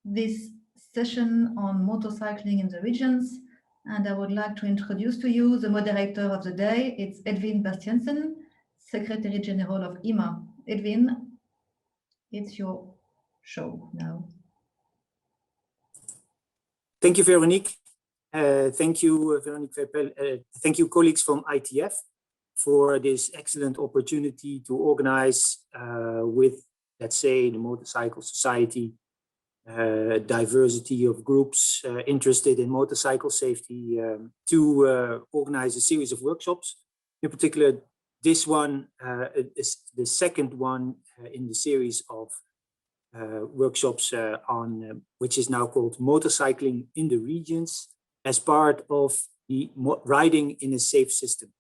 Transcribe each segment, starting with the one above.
this session on motorcycling in the regions. And I would like to introduce to you the moderator of the day. It's Edwin Bastiansen, Secretary General of IMMA. Edwin, it's your show now. Thank you, Veronique. Thank you, Veronique Verpel. Thank you, colleagues from ITF, for this excellent opportunity to organize with, let's say, the motorcycle society, diversity of groups interested in motorcycle safety, to organize a series of workshops. In particular, this one is the second one in the series of workshops on which is now called Motorcycling in the Regions, as part of the Riding in a Safe System.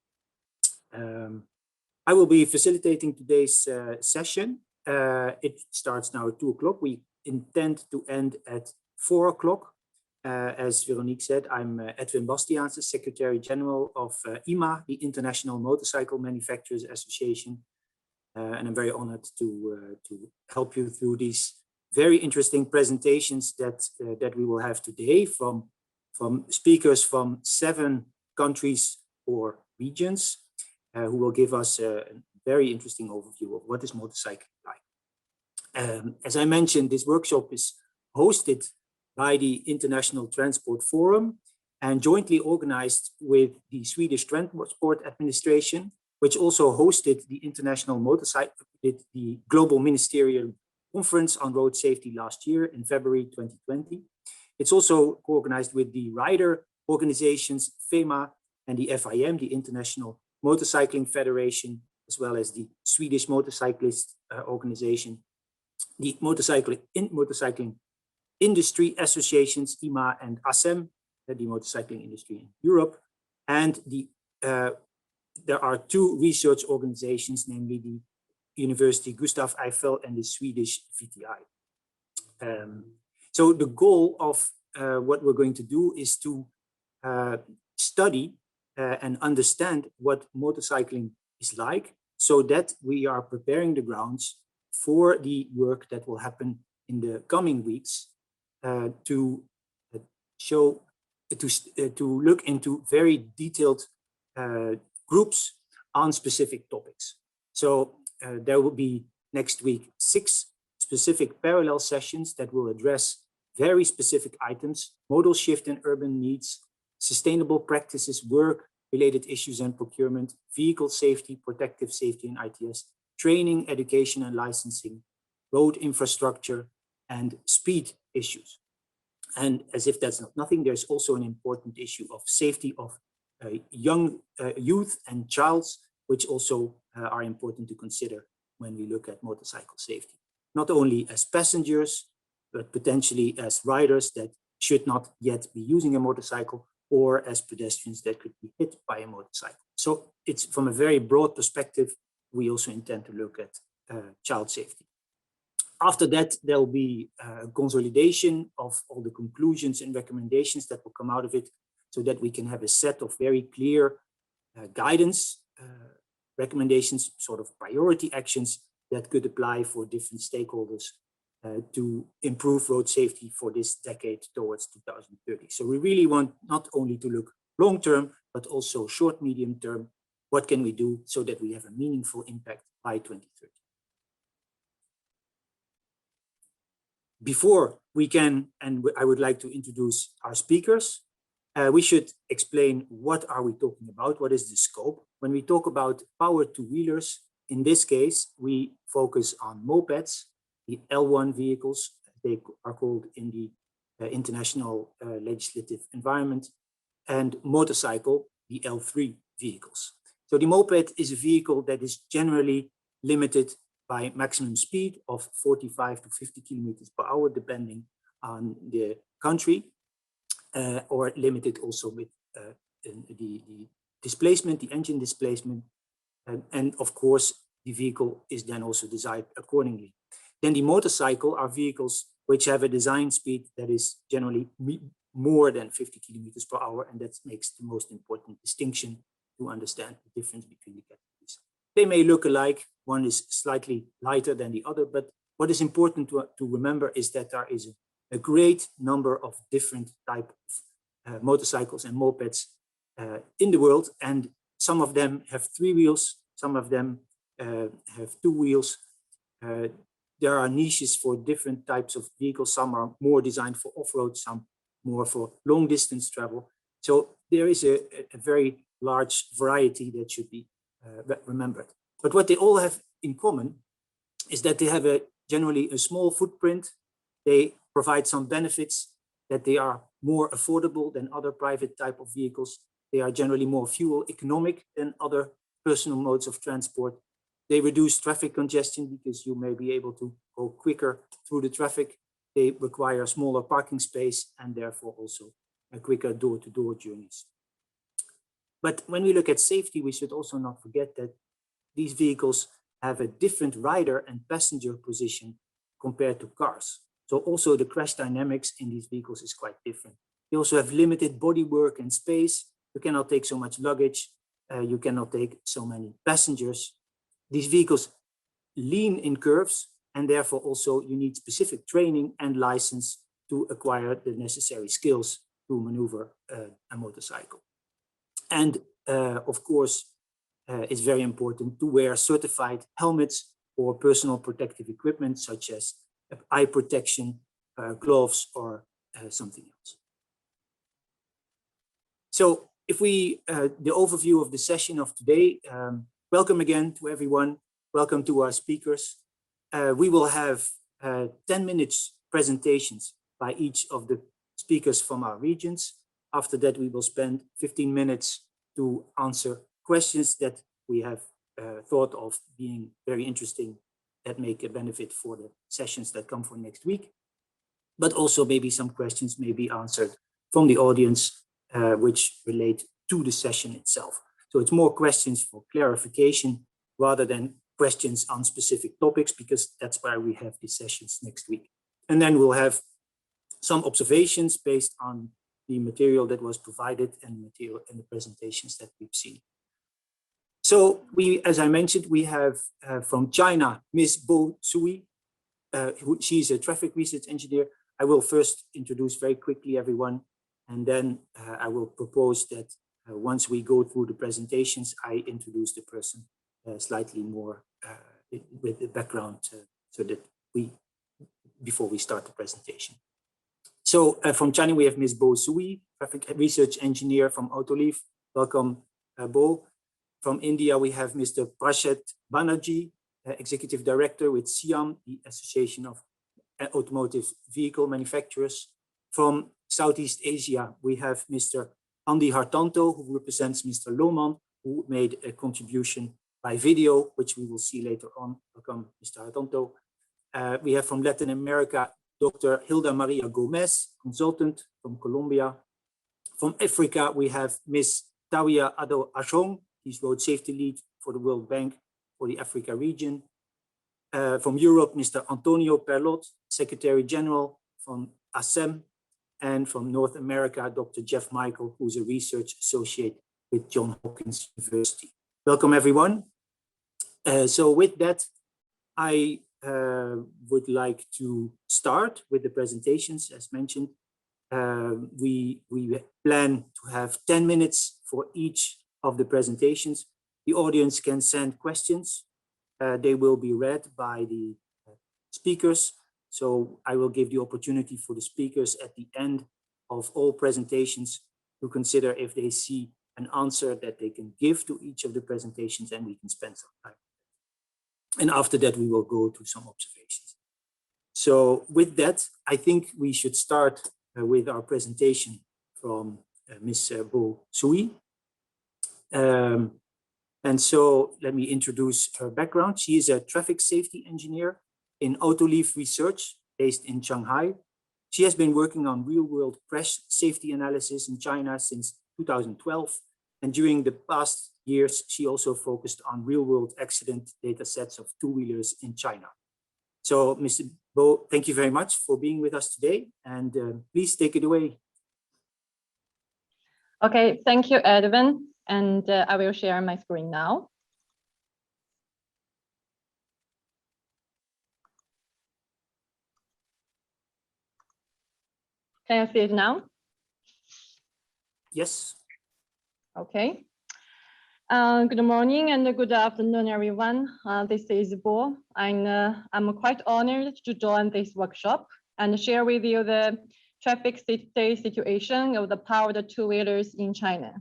I will be facilitating today's session. It starts now at 2 o'clock. We intend to end at 4 o'clock. As Veronique said, I'm Edwin Bastiaanse, Secretary General of IMMA, the International Motorcycle Manufacturers Association. And I'm very honored to help you through these very interesting presentations that we will have today from speakers from 7 countries or regions who will give us a very interesting overview of what is motorcycling like. As I mentioned, this workshop is hosted by the International Transport Forum and jointly organized with the Swedish Transport Administration, which also hosted the International the Global Ministerial Conference on Road Safety last year in February 2020. It's also organized with the rider organizations, FEMA, and the FIM, the International Motorcycling Federation, as well as the Swedish Motorcyclists organization, the Motorcycling Industry Associations, IMMA and ACEM, the motorcycling industry in Europe, and there are 2 research organizations, namely the University Gustav Eiffel and the Swedish VTI. So the goal of what we're going to do is to study and understand what motorcycling is like, so that we are preparing the grounds for the work that will happen in the coming weeks to look into very detailed groups on specific topics. So there will be next week 6 specific parallel sessions that will address very specific items: modal shift and urban needs, sustainable practices, work-related issues and procurement, vehicle safety, protective safety and ITS, training, education and licensing, road infrastructure, and speed issues. And as if that's not nothing, there's also an important issue of safety of young youth and childs, which also are important to consider when we look at motorcycle safety, not only as passengers, but potentially as riders that should not yet be using a motorcycle, or as pedestrians that could be hit by a motorcycle. So it's from a very broad perspective, we also intend to look at child safety. After that, there'll be a consolidation of all the conclusions and recommendations that will come out of it, so that we can have a set of very clear guidance, recommendations, sort of priority actions that could apply for different stakeholders to improve road safety for this decade towards 2030. So we really want not only to look long term, but also short, medium term. What can we do so that we have a meaningful impact by 2030? Before we can, and I would like to introduce our speakers, we should explain what are we talking about, what is the scope. When we talk about powered two-wheelers, in this case, we focus on mopeds, the L1 vehicles, they are called in the international legislative environment, and motorcycle, the L3 vehicles. So the moped is a vehicle that is generally limited by maximum speed of 45 to 50 kilometers per hour, depending on the country, or limited also with the displacement, the engine displacement. And of course, the vehicle is then also designed accordingly. Then the motorcycle are vehicles which have a design speed that is generally more than 50 kilometers per hour, and that makes the most important distinction to understand the difference between the categories. They may look alike, one is slightly lighter than the other, but what is important to remember is that there is a great number of different types of motorcycles and mopeds in the world, and some of them have 3 wheels, some of them have 2 wheels. There are niches for different types of vehicles. Some are more designed for off-road, some more for long distance travel. So there is a very large variety that should be remembered. But what they all have in common is that they have generally a small footprint. They provide some benefits, that they are more affordable than other private type of vehicles. They are generally more fuel economic than other personal modes of transport. They reduce traffic congestion because you may be able to go quicker through the traffic. They require smaller parking space and therefore also a quicker door-to-door journeys. But when we look at safety, we should also not forget that these vehicles have a different rider and passenger position compared to cars. So also the crash dynamics in these vehicles is quite different. They also have limited bodywork and space. You cannot take so much luggage. You cannot take so many passengers. These vehicles lean in curves, and therefore also you need specific training and license to acquire the necessary skills to maneuver a motorcycle. And of course, it's very important to wear certified helmets or personal protective equipment, such as eye protection, gloves, or something else. So if we, the overview of the session of today, welcome again to everyone. Welcome to our speakers. We will have 10 minutes presentations by each of the speakers from our regions. After that, we will spend 15 minutes to answer questions that we have thought of being very interesting, that make a benefit for the sessions that come for next week. But also maybe some questions may be answered from the audience, which relate to the session itself. So it's more questions for clarification rather than questions on specific topics, because that's why we have these sessions next week. And then we'll have some observations based on the material that was provided and material and the presentations that we've seen. So we, as I mentioned, we have from China, Ms. Bo Sui. She's a traffic research engineer. I will first introduce very quickly everyone, and then I will propose that once we go through the presentations, I introduce the person slightly more with the background so that before we start the presentation. So from China, we have Ms. Bo Sui, traffic research engineer from Autoliv. Welcome, Bo. From India, we have Mr. Prasad Banerjee, executive director with SIAM, the Association of Automotive Vehicle Manufacturers. From Southeast Asia, we have Mr. Andy Hartanto, who represents Mr. Loman, who made a contribution by video, which we will see later on. Welcome, Mr. Hartanto. We have from Latin America, Dr. Hilda Maria Gomez, consultant from Colombia. From Africa, we have Ms. Tawia Ado Ashong. He's road safety lead for the World Bank for the Africa region. From Europe, Mr. Antonio Perlot, Secretary General from ACEM. And from North America, Dr. Jeff Michael, who's a research associate with Johns Hopkins University. Welcome, everyone. So with that, I would like to start with the presentations. As mentioned, we plan to have 10 minutes for each of the presentations. The audience can send questions. They will be read by the speakers. So I will give the opportunity for the speakers at the end of all presentations to consider if they see an answer that they can give to each of the presentations, and we can spend some time. And after that, we will go to some observations. So with that, I think we should start with our presentation from Ms. Bo Sui. And so let me introduce her background. She is a traffic safety engineer in Autoliv Research based in Shanghai. She has been working on real-world crash safety analysis in China since 2012. And during the past years, she also focused on real-world accident data sets of two-wheelers in China. So, Mr. Bo, thank you very much for being with us today. And please take it away. Okay, thank you, Edwin. And I will share my screen now. Can you see it now? Yes. Okay. Good morning and good afternoon, everyone. This is Bo, and I'm quite honored to join this workshop and share with you the traffic safety situation of the powered two-wheelers in China.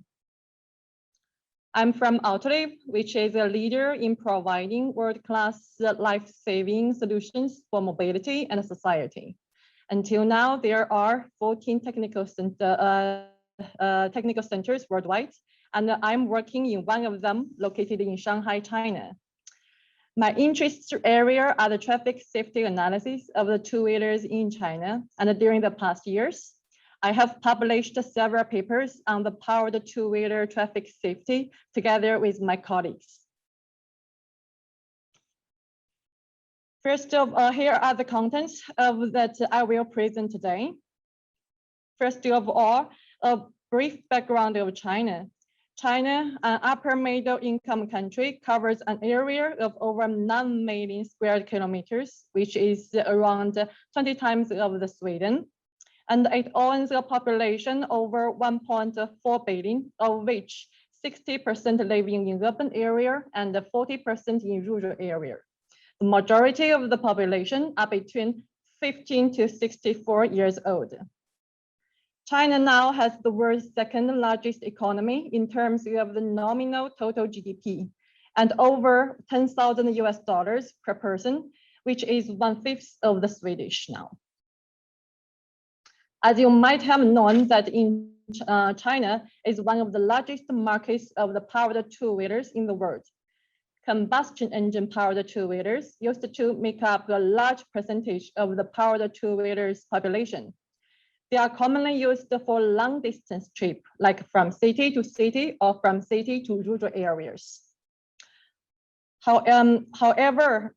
I'm from Autoliv, which is a leader in providing world-class life-saving solutions for mobility and society. Until now, there are 14 technical centers worldwide, and I'm working in one of them located in Shanghai, China. My interest area are the traffic safety analysis of the two-wheelers in China, and during the past years, I have published several papers on the powered two-wheeler traffic safety together with my colleagues. First of all, here are the contents that I will present today. First of all, a brief background of China. China, an upper middle income country, covers an area of over 9 million square kilometers, which is around 20 times of the Sweden. And it owns a population over 1.4 billion, of which 60% living in urban area and 40% in rural area. The majority of the population are between 15 to 64 years old. China now has the world's second largest economy in terms of the nominal total GDP, and over $10,000 per person, which is 1/5 of the Swedish now. As you might have known that in China is one of the largest markets of the powered two-wheelers in the world. Combustion engine powered two-wheelers used to make up a large percentage of the powered two-wheelers population. They are commonly used for long distance trips, like from city to city or from city to rural areas. However,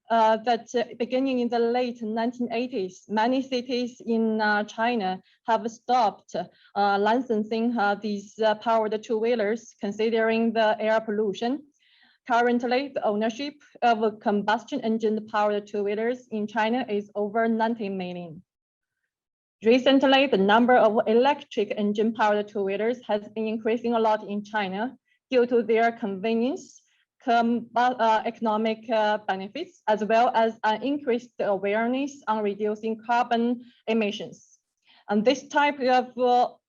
beginning in the late 1980s, many cities in China have stopped licensing these powered two-wheelers, considering the air pollution. Currently, the ownership of combustion engine powered two-wheelers in China is over 90 million. Recently, the number of electric engine powered two-wheelers has been increasing a lot in China due to their convenience, economic benefits, as well as increased awareness on reducing carbon emissions. And this type of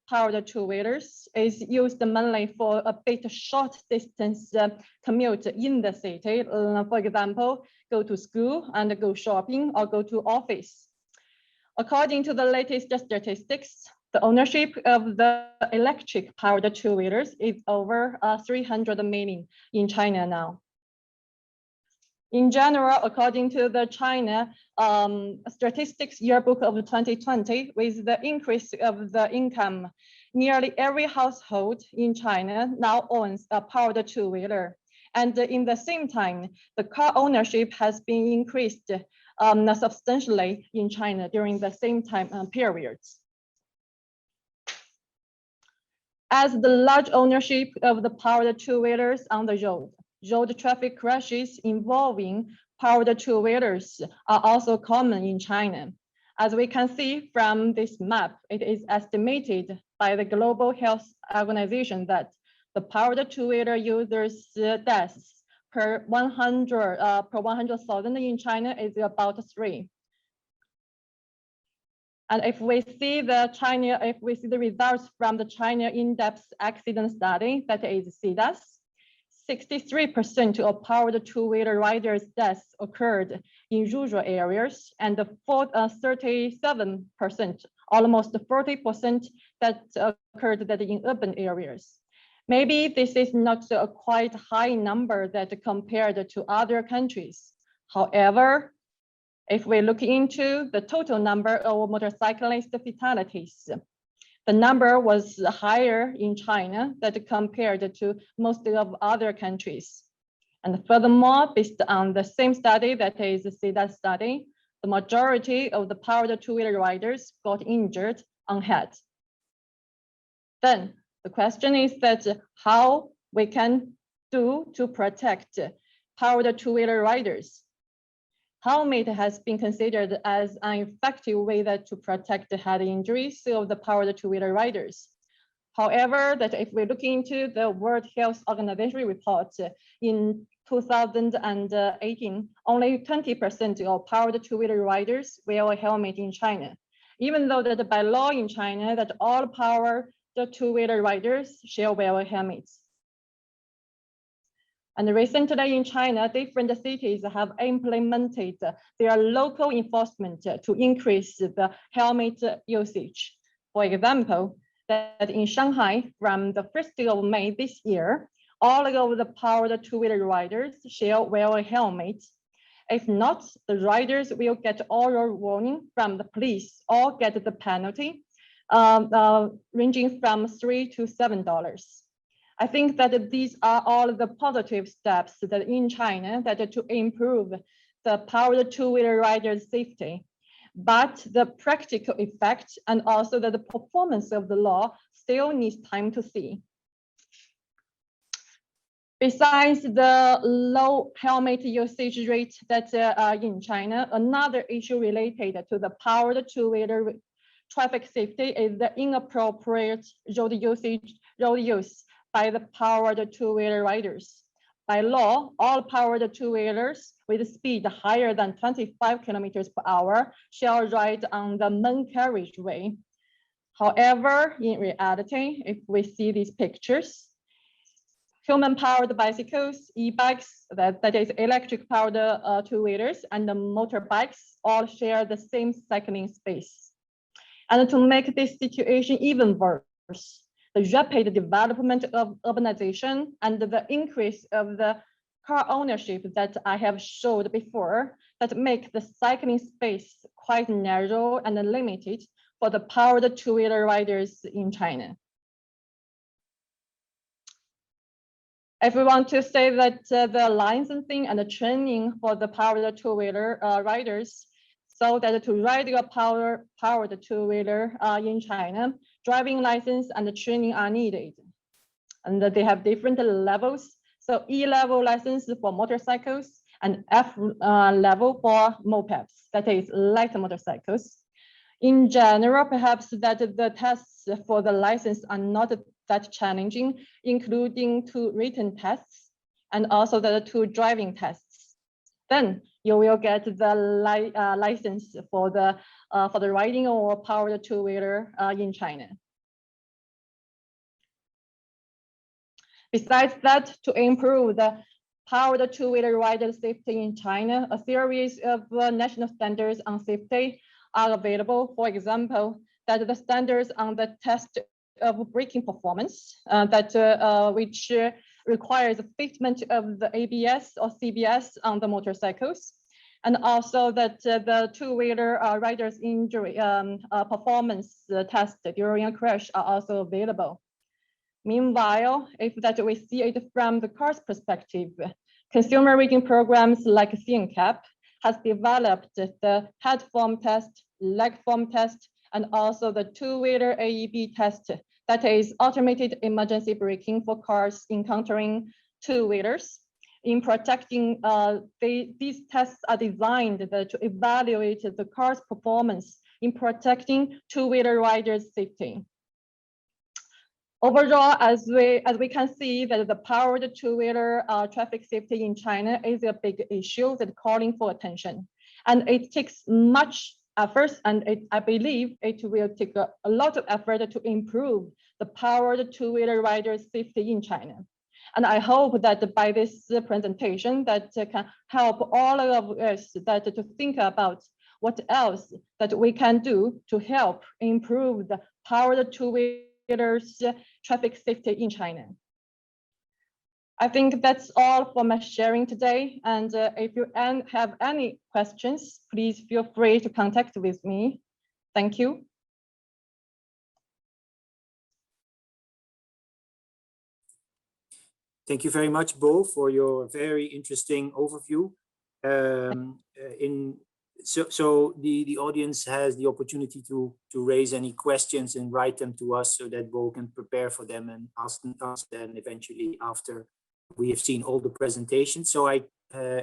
powered two-wheelers is used mainly for a bit short distance commute in the city. For example, go to school and go shopping or go to office. According to the latest statistics, the ownership of the electric powered two-wheelers is over 300 million in China now. In general, according to the China Statistics Yearbook of 2020, with the increase of the income, nearly every household in China now owns a powered two-wheeler. And in the same time, the car ownership has been increased substantially in China during the same time periods. As the large ownership of the powered two-wheelers on the road traffic crashes involving powered two-wheelers are also common in China. As we can see from this map, it is estimated by the Global Health Organization that the powered two-wheeler users' deaths per 100,000 in China is about 3. And if we see the results from the China in-depth accident study, that is CDAS, 63% of powered two-wheeler riders' deaths occurred in rural areas, and 37%, almost 40%, that occurred in urban areas. Maybe this is not a quite high number that compared to other countries. However, if we look into the total number of motorcyclist fatalities, the number was higher in China than compared to most of other countries. And furthermore, based on the same study, that is the CDAS study, the majority of the powered two-wheeler riders got injured on head. Then the question is that how we can do to protect powered two-wheeler riders. helmet has been considered as an effective way to protect the head injuries of the powered two-wheeler riders. However, that if we look into the World Health Organization report in 2018, only 20% of powered two-wheeler riders wear a helmet in China, even though that by law in China that all powered two-wheeler riders shall wear helmets. And recently in China, different cities have implemented their local enforcement to increase the helmet usage. For example, that in Shanghai, from the 1st of May this year, all of the powered two-wheeler riders shall wear a helmet. If not, the riders will get oral warning from the police or get the penalty ranging from $3 to $7. I think that these are all the positive steps that in China that to improve the powered two-wheeler riders' safety. But the practical effect and also the performance of the law still needs time to see. Besides the low helmet usage rate that in China, another issue related to the powered two-wheeler traffic safety is the inappropriate road use by the powered two-wheeler riders. By law, all powered two-wheelers with speed higher than 25 kilometers per hour shall ride on the main carriageway. However, in reality, if we see these pictures, human-powered bicycles, e-bikes, that is electric-powered two-wheelers, and the motorbikes all share the same cycling space. And to make this situation even worse, the rapid development of urbanization and the increase of the car ownership that I have showed before that make the cycling space quite narrow and limited for the powered two-wheeler riders in China. If we want to say that the licensing and the training for the powered two-wheeler riders, so that to ride a powered two-wheeler in China, driving license and training are needed. And they have different levels. So E-level license for motorcycles and F level for mopeds, that is light motorcycles. In general, perhaps that the tests for the license are not that challenging, including 2 written tests and also the 2 driving tests. Then you will get the license for the riding or powered two-wheeler in China. Besides that, to improve the powered two-wheeler rider safety in China, a series of national standards on safety are available. For example, that the standards on the test of braking performance, which requires the fitment of the ABS or CBS on the motorcycles, and also that the two-wheeler riders injury performance test during a crash are also available. Meanwhile, if that we see it from the car's perspective, consumer rating programs like CNCAP has developed the head form test, leg form test, and also the two-wheeler AEB test, that is automated emergency braking for cars encountering two-wheelers. In protecting, these tests are designed to evaluate the car's performance in protecting two-wheeler riders' safety. Overall, as we can see that the powered two-wheeler traffic safety in China is a big issue that calling for attention. And it takes much effort, and I believe it will take a lot of effort to improve the powered two-wheeler riders' safety in China. And I hope that by this presentation that can help all of us to think about what else that we can do to help improve the powered two-wheelers traffic safety in China. I think that's all for my sharing today. And if you have any questions, please feel free to contact with me. Thank you. Thank you very much, Bo, for your very interesting overview. So the audience has the opportunity to raise any questions and write them to us so that Bo can prepare for them and ask them eventually after we have seen all the presentations. So I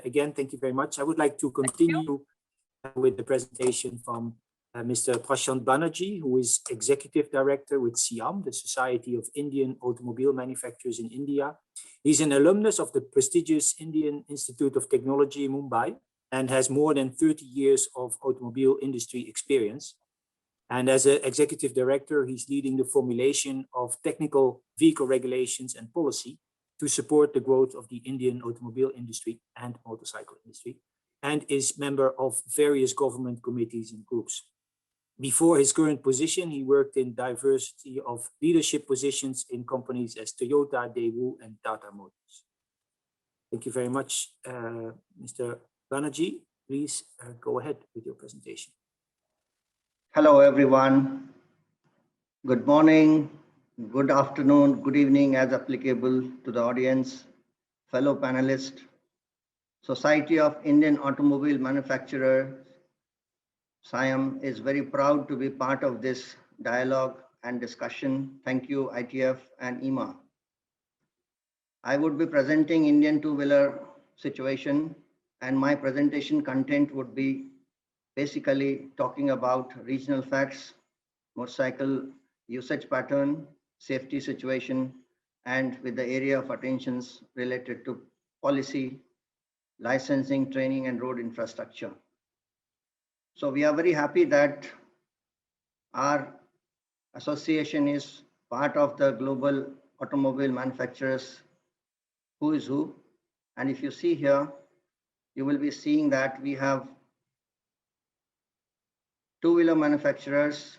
again, thank you very much. I would like to continue with the presentation from Mr. Prashant Banerjee, who is Executive Director with SIAM, the Society of Indian Automobile Manufacturers in India. He's an alumnus of the prestigious Indian Institute of Technology in Mumbai and has more than 30 years of automobile industry experience. And as an Executive Director, he's leading the formulation of technical vehicle regulations and policy to support the growth of the Indian automobile industry and motorcycle industry, and is member of various government committees and groups. Before his current position, he worked in diversity of leadership positions in companies as Toyota, Daewoo, and Tata Motors. Thank you very much, Mr. Banerjee. Please go ahead with your presentation. Hello, everyone. Good morning, good afternoon, good evening, as applicable to the audience, fellow panelists, Society of Indian Automobile Manufacturers, SIAM is very proud to be part of this dialogue and discussion. Thank you, ITF and IMMA. I would be presenting Indian two-wheeler situation, and my presentation content would be basically talking about regional facts, motorcycle usage pattern, safety situation, and with the area of attentions related to policy, licensing, training, and road infrastructure. So we are very happy that our association is part of the global automobile manufacturers who is who. And if you see here, you will be seeing that we have two-wheeler manufacturers,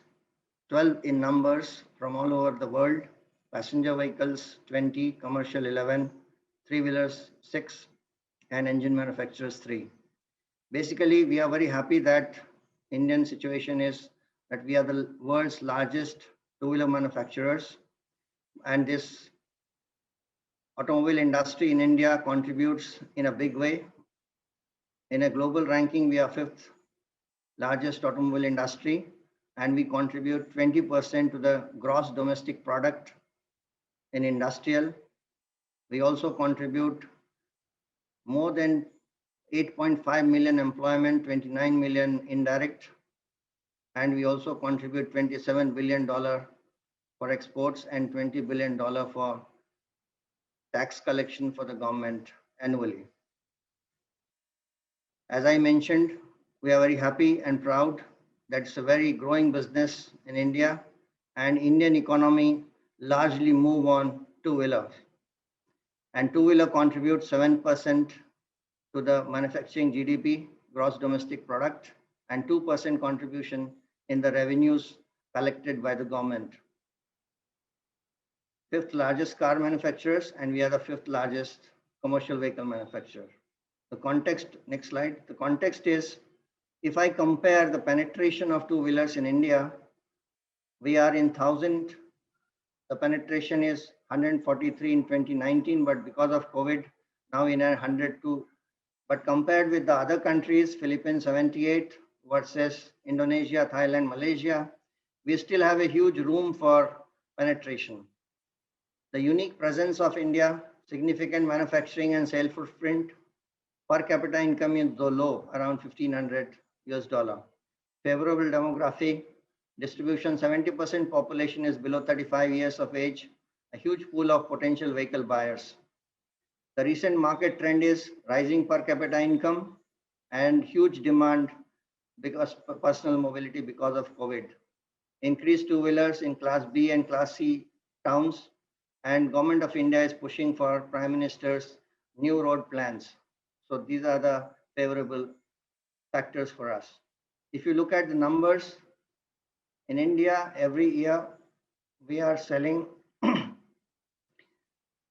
12 in numbers from all over the world, passenger vehicles 20, commercial 11, three-wheelers 6, and engine manufacturers 3. Basically, we are very happy that Indian situation is that we are the world's largest two-wheeler manufacturers, and this automobile industry in India contributes in a big way. In a global ranking, we are 5th largest automobile industry, and we contribute 20% to the gross domestic product in industrial. We also contribute more than 8.5 million employment, 29 million indirect, and we also contribute $27 billion for exports and $20 billion for tax collection for the government annually. As I mentioned, we are very happy and proud that it's a very growing business in India, and Indian economy largely move on two-wheelers. And two-wheeler contributes 7% to the manufacturing GDP, gross domestic product, and 2% contribution in the revenues collected by the government. 5th largest car manufacturers, and we are the 5th largest commercial vehicle manufacturer. The context, next slide. The context is, if I compare the penetration of two-wheelers in India, we are in 1,000. The penetration is 143 in 2019, but because of COVID, now in 102. But compared with the other countries, Philippines 78 versus Indonesia, Thailand, Malaysia, we still have a huge room for penetration. The unique presence of India, significant manufacturing and sales footprint, per capita income is though low, around $1,500. Favorable demography, distribution, 70% population is below 35 years of age, a huge pool of potential vehicle buyers. The recent market trend is rising per capita income and huge demand because personal mobility because of COVID. Increased two-wheelers in Class B and Class C towns, and Government of India is pushing for Prime Minister's new road plans. So these are the favorable factors for us. If you look at the numbers, in India, every year we are selling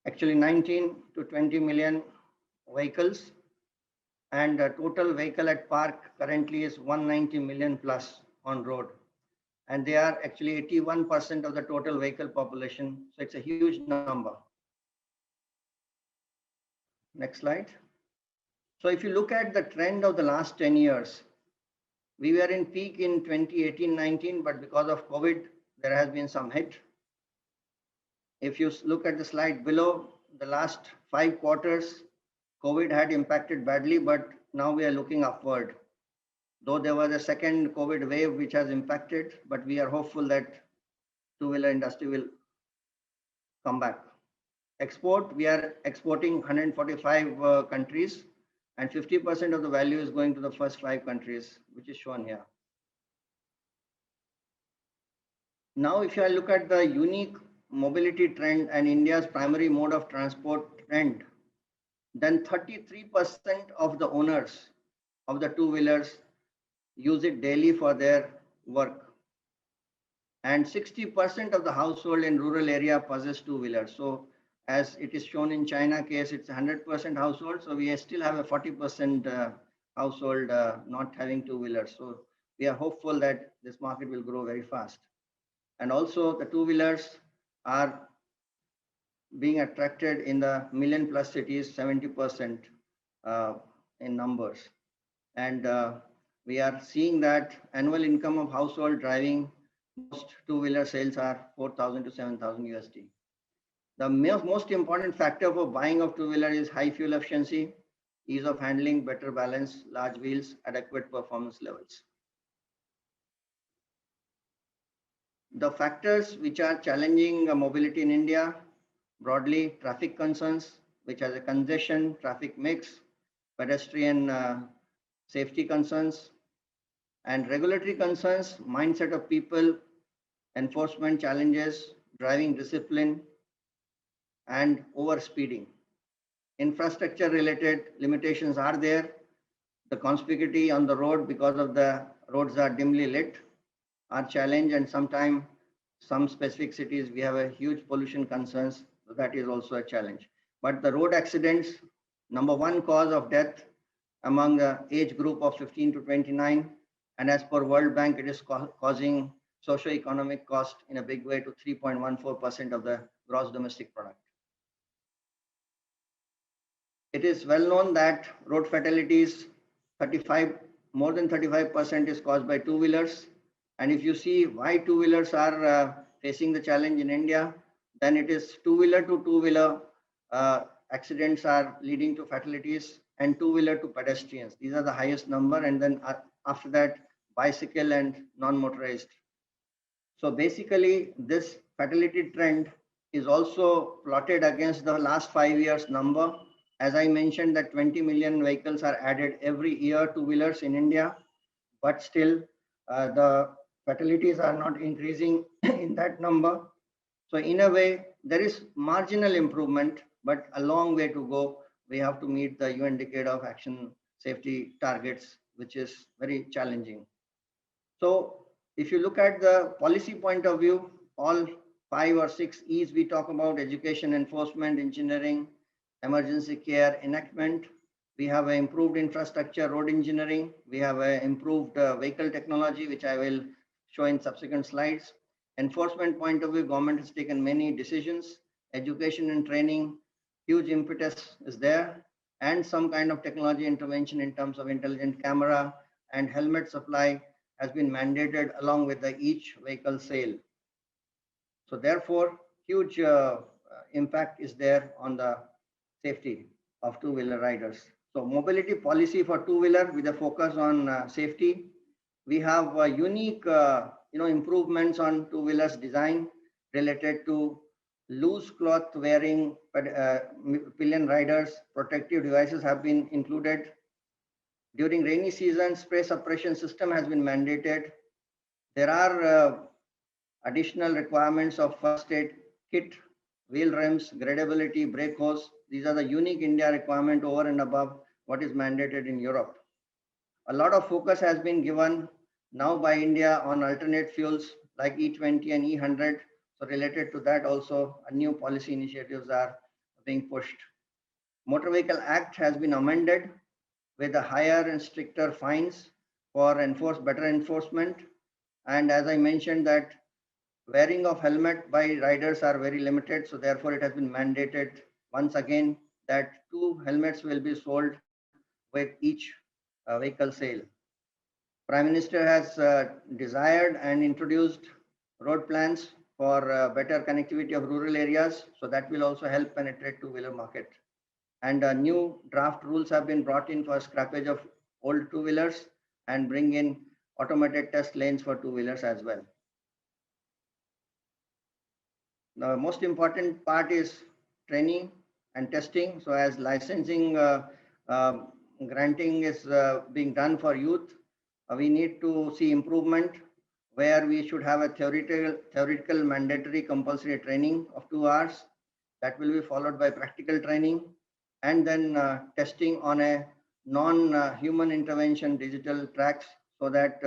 actually 19 to 20 million vehicles, and the total vehicle at park currently is 190 million plus on road. And they are actually 81% of the total vehicle population. So it's a huge number. Next slide. So if you look at the trend of the last 10 years, we were in peak in 2018-19, but because of COVID, there has been some hit. If you look at the slide below, the last 5 quarters, COVID had impacted badly, but now we are looking upward. Though there was a second COVID wave which has impacted, but we are hopeful that two-wheeler industry will come back. Export, we are exporting 145 countries, and 50% of the value is going to the first 5 countries, which is shown here. Now, if you look at the unique mobility trend and India's primary mode of transport trend, then 33% of the owners of the two-wheelers use it daily for their work. And 60% of the household in rural area possess two-wheelers. So as it is shown in China case, it's 100% household. So we still have a 40% household not having two-wheelers. So we are hopeful that this market will grow very fast. And also the two-wheelers are being attracted in the million-plus cities, 70% in numbers. And we are seeing that annual income of household driving, most two-wheeler sales are 4,000 to 7,000 USD. The most important factor for buying of two-wheeler is high fuel efficiency, ease of handling, better balance, large wheels, adequate performance levels. The factors which are challenging mobility in India, broadly traffic concerns, which has a congestion, traffic mix, pedestrian safety concerns, and regulatory concerns, mindset of people, enforcement challenges, driving discipline, and overspeeding. Infrastructure related limitations are there. The conspicuity on the road because of the roads are dimly lit are challenge, and sometimes some specific cities we have a huge pollution concerns. So that is also a challenge. But the road accidents, #1 cause of death among the age group of 15 to 29, and as per World Bank, it is causing socio-economic cost in a big way to 3.14% of the gross domestic product. It is well known that road fatalities, more than 35% is caused by two-wheelers. And if you see why two-wheelers are facing the challenge in India, then it is two-wheeler to two-wheeler accidents are leading to fatalities, and two-wheeler to pedestrians. These are the highest number, and then after that, bicycle and non-motorized. So basically, this fatality trend is also plotted against the last 5 years number. As I mentioned, that 20 million vehicles are added every year, two-wheelers in India, but still the fatalities are not increasing in that number. So in a way, there is marginal improvement, but a long way to go. We have to meet the UN Decade of Action Safety targets, which is very challenging. So if you look at the policy point of view, all 5 or 6 E's we talk about: education, enforcement, engineering, emergency care, enactment. We have an improved infrastructure, road engineering. We have an improved vehicle technology, which I will show in subsequent slides. Enforcement point of view, government has taken many decisions. Education and training, huge impetus is there, and some kind of technology intervention in terms of intelligent camera and helmet supply has been mandated along with the each vehicle sale. So therefore, huge impact is there on the safety of two-wheeler riders. So mobility policy for two-wheeler with a focus on safety. We have unique improvements on two-wheelers design related to loose cloth wearing pillion riders. Protective devices have been included. During rainy season, spray suppression system has been mandated. There are additional requirements of first aid kit, wheel rims, gradability, brake hose. These are the unique India requirement over and above what is mandated in Europe. A lot of focus has been given now by India on alternate fuels like E20 and E100. So related to that also, new policy initiatives are being pushed. Motor Vehicle Act has been amended with a higher and stricter fines for better enforcement. And as I mentioned, that wearing of helmet by riders are very limited. So therefore it has been mandated once again that 2 helmets will be sold with each vehicle sale. Prime Minister has desired and introduced road plans for better connectivity of rural areas. So that will also help penetrate two-wheeler market. and new draft rules have been brought in for scrappage of old two-wheelers and bring in automated test lanes for two-wheelers as well. The most important part is training and testing. So as licensing granting is being done for youth, we need to see improvement where we should have a theoretical mandatory compulsory training of 2 hours. That will be followed by practical training and then testing on a non-human intervention digital tracks so that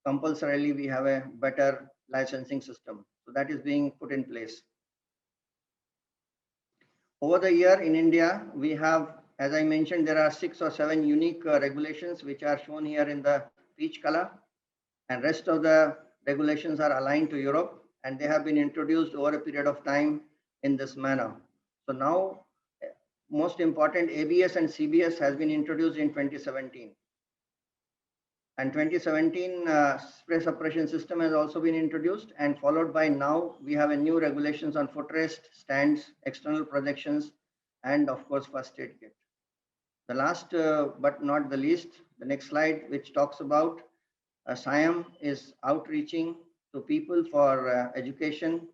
compulsorily we have a better licensing system. So that is being put in place. Over the year in India, we have, as I mentioned, there are 6 or 7 unique regulations which are shown here in the peach color, and rest of the regulations are aligned to Europe, and they have been introduced over a period of time in this manner. So now, most important, ABS and CBS has been introduced in 2017. And 2017 spray suppression system has also been introduced, and followed by now we have a new regulations on footrest, stands, external projections, and of course first aid kit. The last but not the least, the next slide, which talks about SIAM is outreaching to people for education,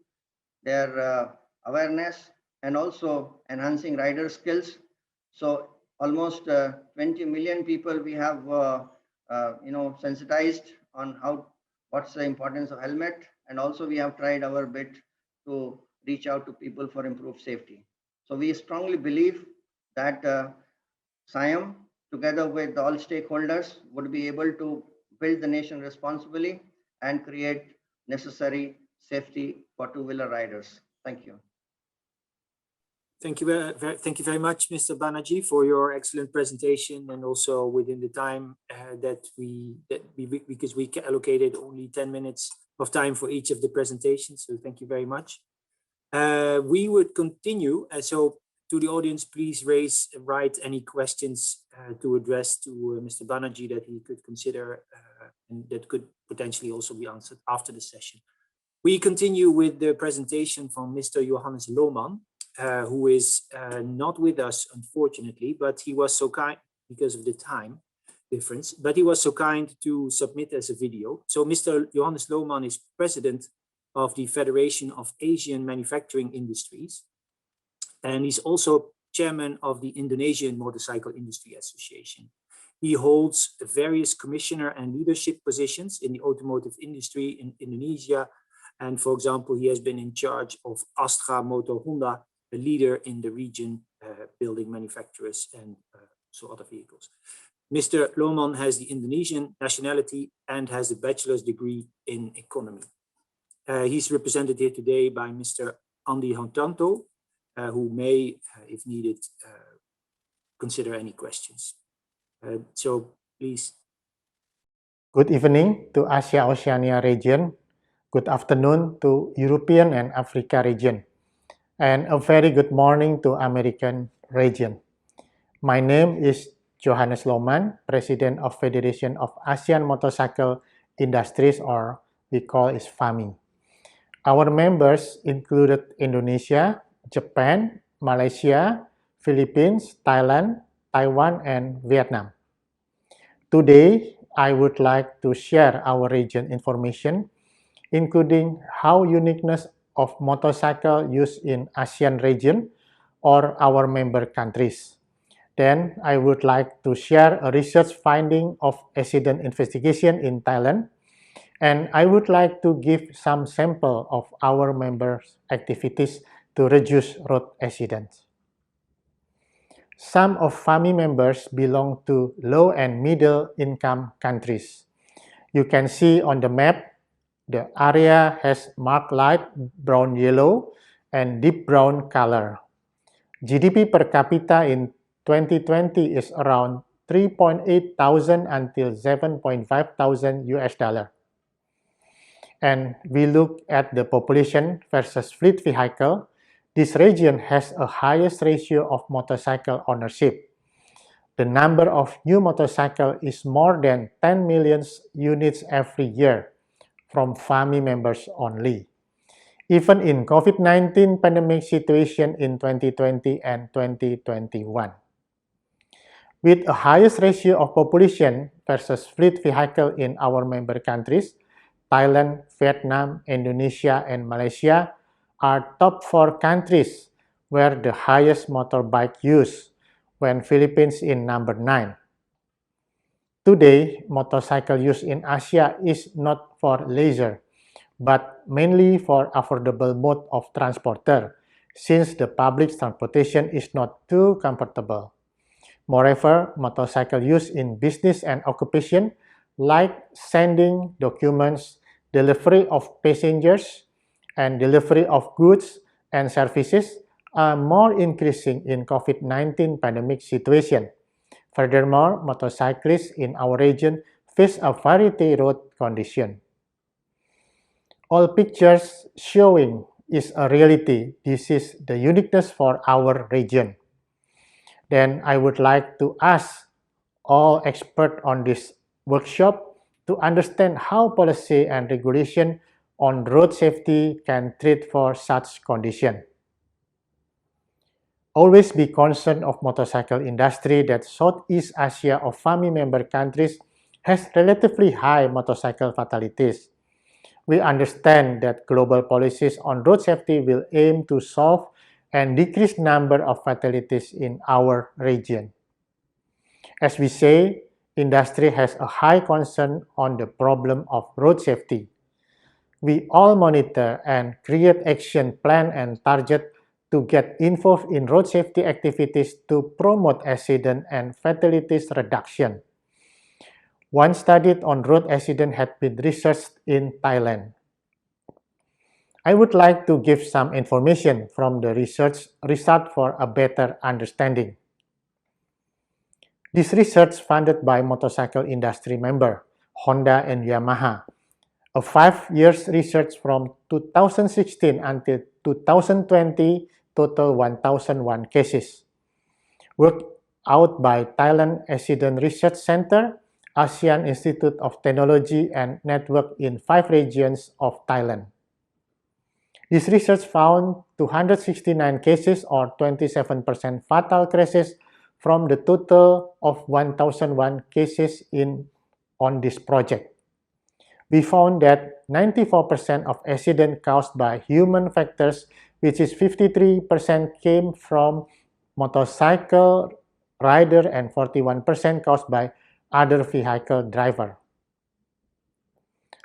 their awareness, and also enhancing rider skills. So almost 20 million people we have sensitized on what's the importance of helmet, and also we have tried our bit to reach out to people for improved safety. So we strongly believe that SIAM, together with all stakeholders, would be able to build the nation responsibly and create necessary safety for two-wheeler riders. Thank you. Thank you very much, Mr. Banerjee, for your excellent presentation, and also within the time because we allocated only 10 minutes of time for each of the presentations. So thank you very much. We would continue. So to the audience, please write any questions to address to Mr. Banerjee that he could consider and that could potentially also be answered after the session. We continue with the presentation from Mr. Johannes Loman, who is not with us, unfortunately, but he was so kind because of the time difference, but he was so kind to submit as a video. So Mr. Johannes Loman is president of the Federation of Asian Manufacturing Industries, and he's also chairman of the Indonesian Motorcycle Industry Association. He holds various commissioner and leadership positions in the automotive industry in Indonesia. And for example, he has been in charge of Astra Motor Honda, a leader in the region, building manufacturers and so other vehicles. Mr. Loman has the Indonesian nationality and has a bachelor's degree in economy. He's represented here today by Mr. Andy Hantanto, who may, if needed, consider any questions. So please. Good evening to Asia-Oceania region. Good afternoon to European and Africa region. And a very good morning to American region. My name is Johannes Loman, President of Federation of Asian Motorcycle Industries, or we call it FAMI. Our members included Indonesia, Japan, Malaysia, Philippines, Thailand, Taiwan, and Vietnam. Today, I would like to share our region information, including how uniqueness of motorcycle use in ASEAN region or our member countries. Then I would like to share a research finding of accident investigation in Thailand, and I would like to give some sample of our members' activities to reduce road accidents. Some of FAMI members belong to low and middle income countries. You can see on the map, the area has marked light brown yellow and deep brown color. GDP per capita in 2020 is around 3.8 thousand until 7.5 thousand US dollar. And we look at the population versus fleet vehicle. This region has a highest ratio of motorcycle ownership. The number of new motorcycles is more than 10 million units every year from FAMI members only. even in COVID-19 pandemic situation in 2020 and 2021. With a highest ratio of population versus fleet vehicle in our member countries, Thailand, Vietnam, Indonesia, and Malaysia are top 4 countries where the highest motorbike use, when Philippines in number 9. Today, motorcycle use in Asia is not for leisure, but mainly for affordable mode of transporter, since the public transportation is not too comfortable. Moreover, motorcycle use in business and occupation, like sending documents, delivery of passengers, and delivery of goods and services, are more increasing in COVID-19 pandemic situation. Furthermore, motorcyclists in our region face a variety road condition. All pictures showing is a reality. This is the uniqueness for our region. Then I would like to ask all experts on this workshop to understand how policy and regulation on road safety can treat for such condition. Always be concerned of motorcycle industry that Southeast Asia of FAMI member countries has relatively high motorcycle fatalities. We understand that global policies on road safety will aim to solve and decrease number of fatalities in our region. As we say, industry has a high concern on the problem of road safety. We all monitor and create action plan and target to get involved in road safety activities to promote accident and fatalities reduction. One study on road accident had been researched in Thailand. I would like to give some information from the research result for a better understanding. This research funded by motorcycle industry member, Honda and Yamaha. A 5 years research from 2016 until 2020 total 1,001 cases. Worked out by Thailand Accident Research Center, Asean Institute of Technology and Network in 5 regions of Thailand. This research found 269 cases or 27% fatal crashes from the total of 1,001 cases on this project. We found that 94% of accidents caused by human factors, which is 53% came from motorcycle rider and 41% caused by other vehicle driver.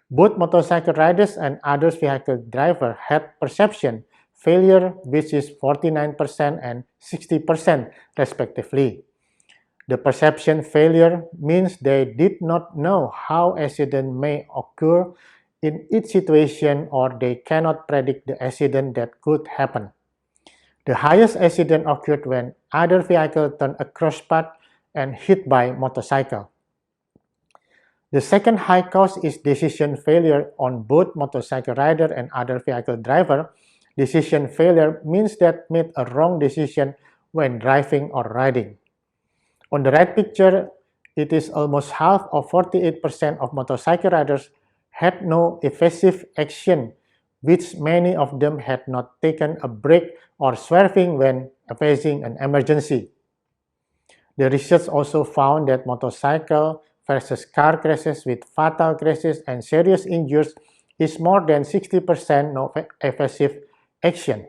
Both motorcycle riders and other vehicle driver had perception failure, which is 49% and 60% respectively. The perception failure means they did not know how accident may occur in each situation, or they cannot predict the accident that could happen. The highest accident occurred when other vehicle turned a crosspath and hit by motorcycle. The second high cause is decision failure on both motorcycle rider and other vehicle driver. Decision failure means that made a wrong decision when driving or riding. On the right picture, it is almost half of 48% of motorcycle riders had no evasive action, which many of them had not taken a break or swerving when facing an emergency. The research also found that motorcycle versus car crashes with fatal crashes and serious injuries is more than 60% no evasive action.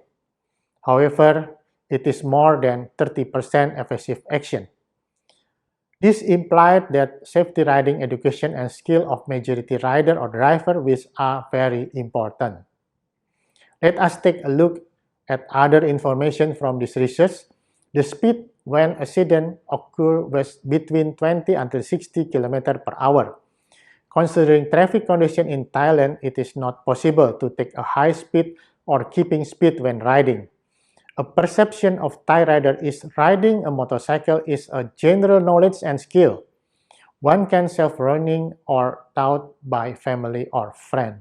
However, it is more than 30% evasive action. This implied that safety riding education and skill of majority rider or driver, which are very important. Let us take a look at other information from this research. The speed when accident occur was between 20 until 60 km per hour. Considering traffic condition in Thailand, it is not possible to take a high speed or keeping speed when riding. A perception of Thai rider is riding a motorcycle is a general knowledge and skill. One can self-learning or taught by family or friend.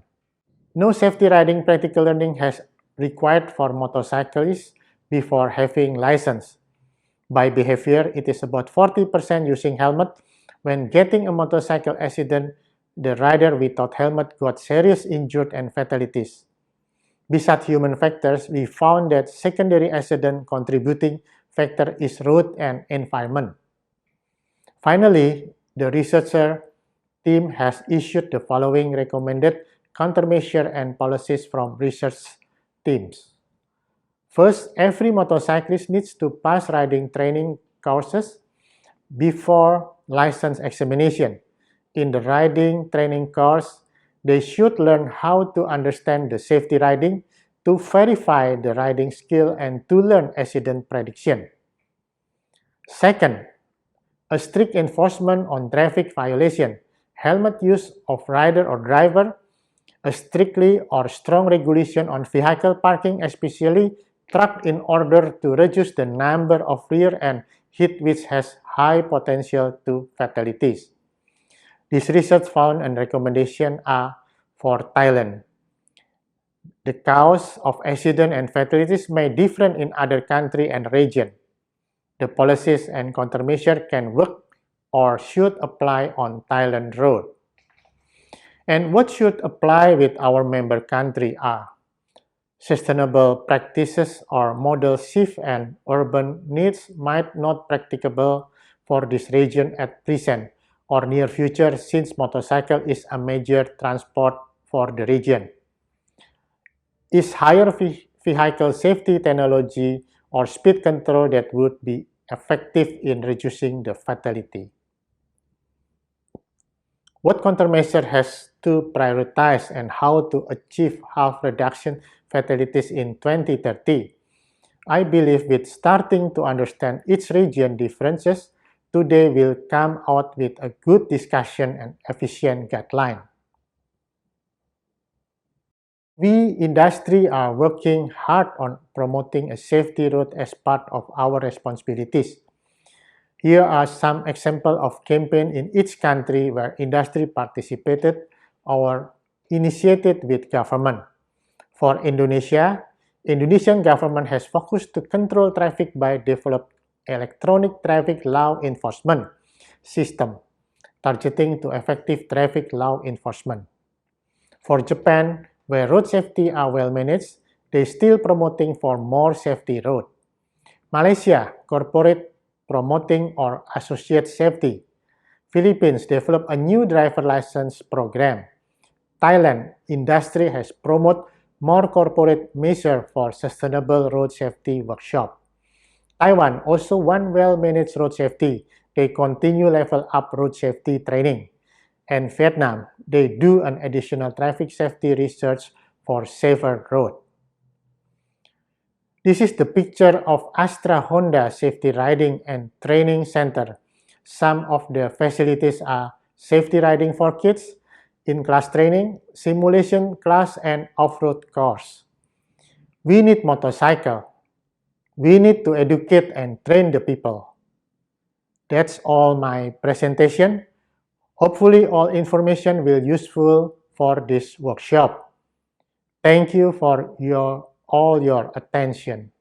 No safety riding practical learning has required for motorcyclists before having license. By behavior, it is about 40% using helmet. When getting a motorcycle accident, the rider without helmet got serious injured and fatalities. Besides human factors, we found that secondary accident contributing factor is road and environment. Finally, the researcher team has issued the following recommended countermeasure and policies from research teams. First, every motorcyclist needs to pass riding training courses before license examination. In the riding training course, they should learn how to understand the safety riding, to verify the riding skill, and to learn accident prediction. Second, a strict enforcement on traffic violation, helmet use of rider or driver, a strictly or strong regulation on vehicle parking, especially truck, in order to reduce the number of rear end hit which has high potential to fatalities. This research found and recommendation are for Thailand. The cause of accident and fatalities may differ in other country and region. The policies and countermeasure can work or should apply on Thailand road. And what should apply with our member country are sustainable practices or model shift and urban needs might not practicable for this region at present or near future since motorcycle is a major transport for the region. Is higher vehicle safety technology or speed control that would be effective in reducing the fatality? What countermeasure has to prioritize and how to achieve half reduction fatalities in 2030? I believe with starting to understand each region differences, today will come out with a good discussion and efficient guideline. We industry are working hard on promoting a safety road as part of our responsibilities. Here are some examples of campaigns in each country where industry participated or initiated with government. For Indonesia, Indonesian government has focused to control traffic by developing electronic traffic law enforcement system, targeting to effective traffic law enforcement. For Japan, where road safety are well managed, they still promoting for more safety road. Malaysia, corporate promoting or associate safety. Philippines develop a new driver license program. Thailand, industry has promoted more corporate measure for sustainable road safety workshop. Taiwan also one well-managed road safety. They continue level up road safety training. And Vietnam, they do an additional traffic safety research for safer road. This is the picture of Astra Honda Safety Riding and Training Center. Some of the facilities are safety riding for kids, in-class training, simulation class, and off-road course. We need motorcycle. We need to educate and train the people. That's all my presentation. Hopefully all information will be useful for this workshop. Thank you for all your attention.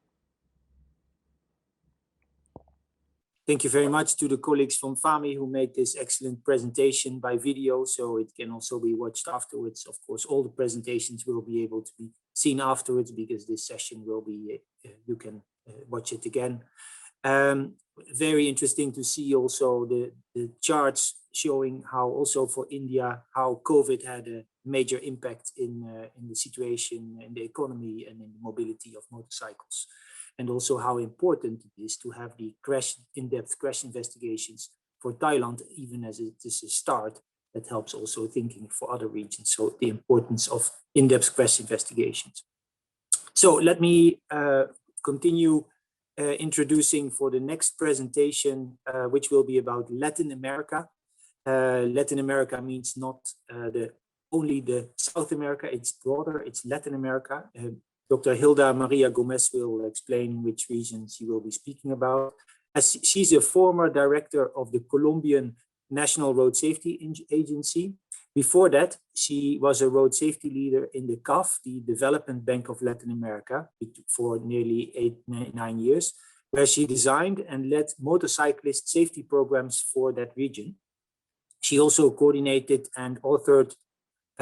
Thank you very much to the colleagues from FAMI who made this excellent presentation by video, so it can also be watched afterwards. Of course, all the presentations will be able to be seen afterwards because this session will be, you can watch it again. Very interesting to see also the charts showing how also for India, how COVID had a major impact in the situation, in the economy and in the mobility of motorcycles. And also how important it is to have the in-depth crash investigations for Thailand, even as it is a start, that helps also thinking for other regions. So the importance of in-depth crash investigations. So let me continue introducing for the next presentation, which will be about Latin America. Latin America means not only the South America, it's broader, it's Latin America. Dr. Hilda Maria Gomez will explain which region she will be speaking about. As she's a former director of the Colombian National Road Safety Agency. Before that, she was a road safety leader in the CAF, the Development Bank of Latin America, for nearly 9 years, where she designed and led motorcyclist safety programs for that region. She also coordinated and authored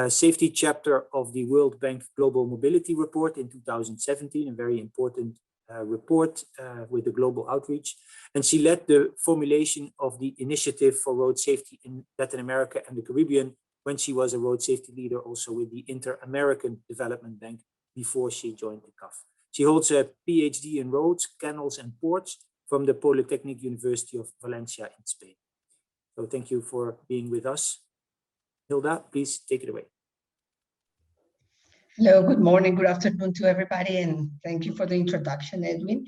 safety chapter of the World Bank Global Mobility Report in 2017, a very important report with the global outreach. And she led the formulation of the initiative for road safety in Latin America and the Caribbean when she was a road safety leader also with the Inter-American Development Bank before she joined the CAF. She holds a PhD in roads, canals and ports from the Polytechnic University of Valencia in Spain. So thank you for being with us. Hilda, please take it away. Hello, good morning, good afternoon to everybody, and thank you for the introduction, Edwin.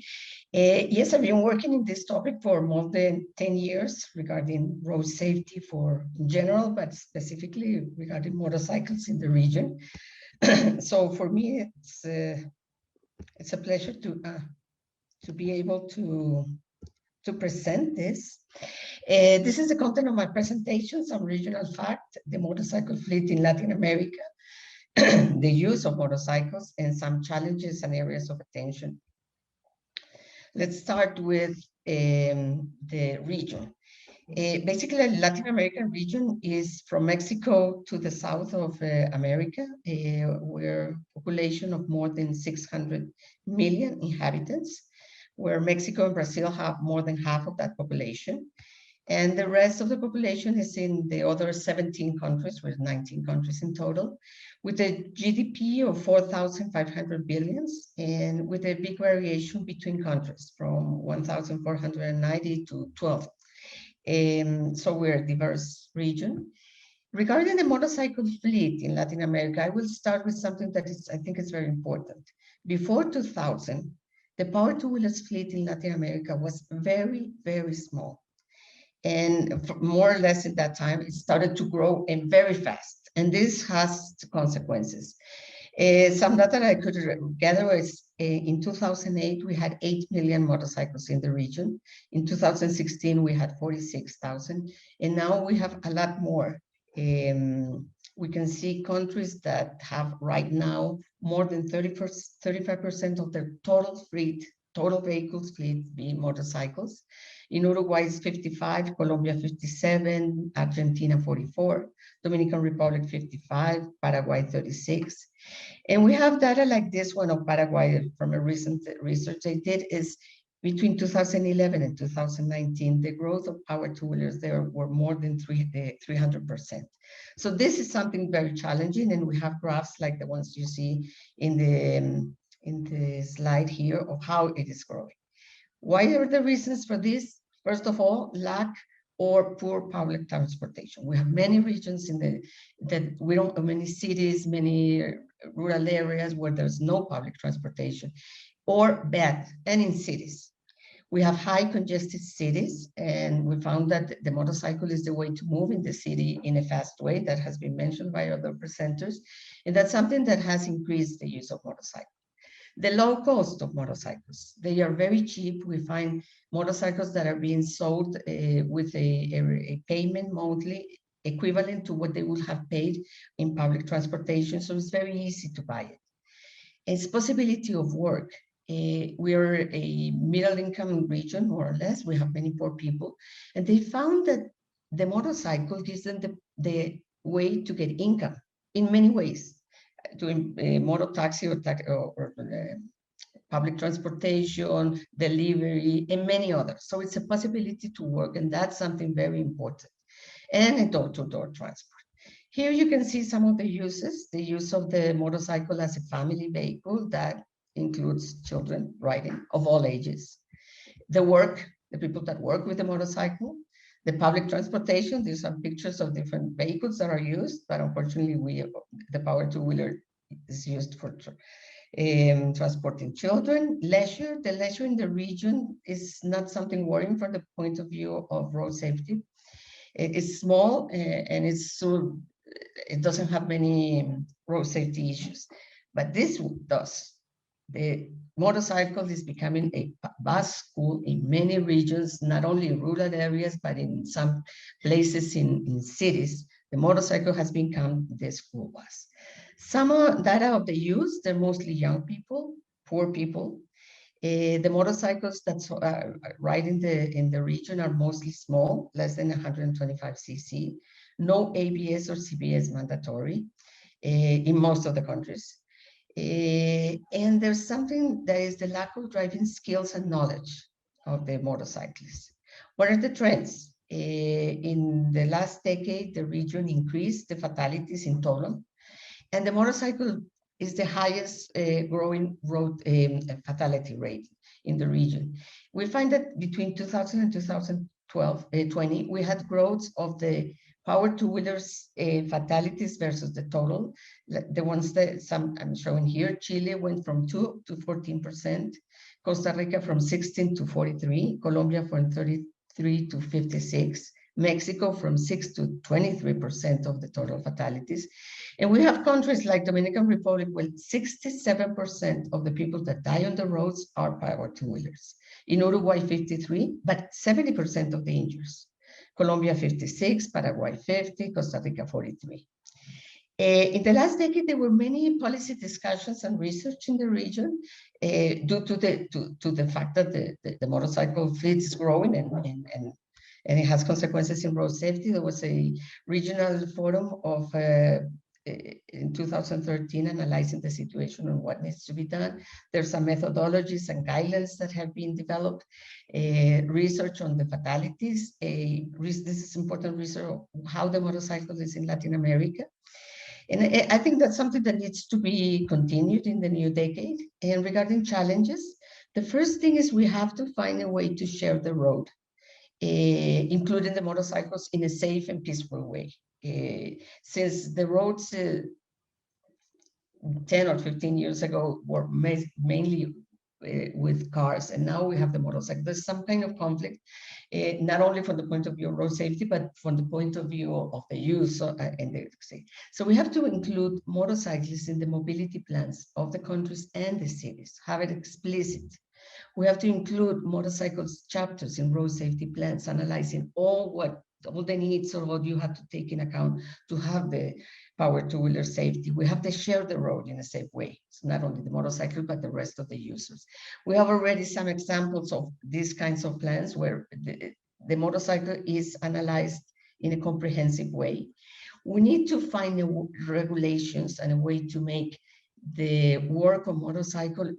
Yes, I've been working in this topic for more than 10 years regarding road safety in general, but specifically regarding motorcycles in the region. So for me, it's a pleasure to be able to present this. This is the content of my presentation, some regional fact, the motorcycle fleet in Latin America, the use of motorcycles, and some challenges and areas of attention. Let's start with the region. Basically, the Latin American region is from Mexico to the south of America, where population of more than 600 million inhabitants, where Mexico and Brazil have more than half of that population. And the rest of the population is in the other 17 countries, with 19 countries in total, with a GDP of 4,500 billions, and with a big variation between countries from 1,490 to 12. So we're a diverse region. Regarding the motorcycle fleet in Latin America, I will start with something that I think is very important. Before 2000, the power two-wheelers fleet in Latin America was very, very small. And more or less at that time, it started to grow and very fast. And this has consequences. Some data I could gather is in 2008, we had 8 million motorcycles in the region. In 2016, we had 46,000. And now we have a lot more. We can see countries that have right now more than 35% of their total vehicles fleet being motorcycles. In Uruguay is 55, Colombia 57, Argentina 44, Dominican Republic 55, Paraguay 36. And we have data like this one of Paraguay from a recent research they did is between 2011 and 2019, the growth of power two-wheelers there were more than 300%. So this is something very challenging, and we have graphs like the ones you see in the slide here of how it is growing. Why are the reasons for this? First of all, lack or poor public transportation. We have many regions many cities, many rural areas where there's no public transportation, or bad, and in cities. We have high congested cities, and we found that the motorcycle is the way to move in the city in a fast way. That has been mentioned by other presenters, and that's something that has increased the use of motorcycles. The low cost of motorcycles. They are very cheap. We find motorcycles that are being sold with a payment monthly equivalent to what they would have paid in public transportation. So it's very easy to buy it. It's possibility of work. We are a middle income region, more or less. We have many poor people. And they found that the motorcycle gives them the way to get income in many ways. Doing motor taxi or public transportation, delivery, and many others. So it's a possibility to work, and that's something very important. And a door-to-door transport. Here you can see some of the uses, the use of the motorcycle as a family vehicle that includes children riding of all ages. The people that work with the motorcycle, the public transportation. These are pictures of different vehicles that are used, but unfortunately the power two-wheeler is used for transporting children. Leisure, the leisure in the region is not something worrying from the point of view of road safety. It's small and it doesn't have many road safety issues, but this does. The motorcycle is becoming a bus school in many regions, not only in rural areas, but in some places in cities. The motorcycle has become the school bus. Some data of the use, they're mostly young people, poor people. The motorcycles that ride in the region are mostly small, less than 125 cc. No ABS or CBS mandatory. in most of the countries. And there's something that is the lack of driving skills and knowledge of the motorcyclists. What are the trends? In the last decade, the region increased the fatalities in total, and the motorcycle is the highest growing road fatality rate in the region. We find that between 2000 and 2020, we had growth of the power two-wheelers fatalities versus the total. The ones that some I'm showing here, Chile went from 2 to 14%, Costa Rica from 16 to 43, Colombia from 33 to 56, Mexico from 6 to 23% of the total fatalities. And we have countries like Dominican Republic where 67% of the people that die on the roads are power two-wheelers. In Uruguay, 53, but 70% of the injuries. Colombia, 56, Paraguay, 50, Costa Rica, 43. In the last decade, there were many policy discussions and research in the region due to the fact that the motorcycle fleet is growing and it has consequences in road safety. There was a regional forum of in 2013 analyzing the situation and what needs to be done. There's some methodologies and guidelines that have been developed, research on the fatalities. This is important research of how the motorcycle is in Latin America. And I think that's something that needs to be continued in the new decade. And regarding challenges, the first thing is we have to find a way to share the road, including the motorcycles in a safe and peaceful way. Since the roads 10 or 15 years ago were mainly with cars, and now we have the motorcycle. There's some kind of conflict, not only from the point of view of road safety, but from the point of view of the use and the safety. So we have to include motorcyclists in the mobility plans of the countries and the cities, have it explicit. We have to include motorcycles chapters in road safety plans, analyzing all the needs of what you have to take in account to have the power two-wheeler safety. We have to share the road in a safe way. It's not only the motorcycle, but the rest of the users. We have already some examples of these kinds of plans where the motorcycle is analyzed in a comprehensive way. We need to find regulations and a way to make the work of motorcycle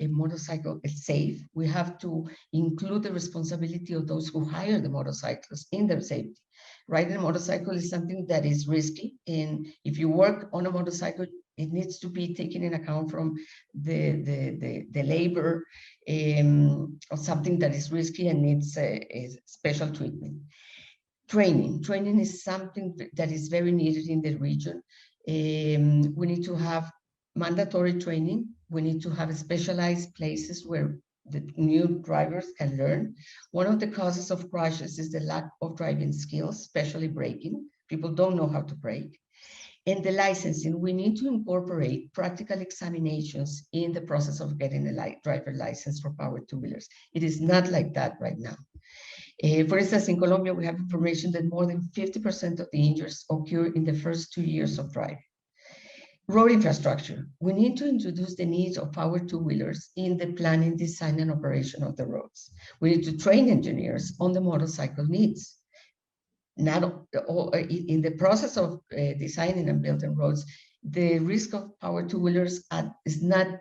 is safe. We have to include the responsibility of those who hire the motorcyclists in their safety. Riding a motorcycle is something that is risky, and if you work on a motorcycle, it needs to be taken in account from the labor of something that is risky and needs a special treatment. Training is something that is very needed in the region. We need to have mandatory training. We need to have specialized places where the new drivers can learn. One of the causes of crashes is the lack of driving skills, especially braking. People don't know how to brake. And the licensing, we need to incorporate practical examinations in the process of getting a driver license for power two-wheelers. It is not like that right now. For instance, in Colombia, we have information that more than 50% of the injuries occur in the first 2 years of driving. Road infrastructure. We need to introduce the needs of power two-wheelers in the planning, design, and operation of the roads. We need to train engineers on the motorcycle needs. Not in the process of designing and building roads, the risk of power two-wheelers is not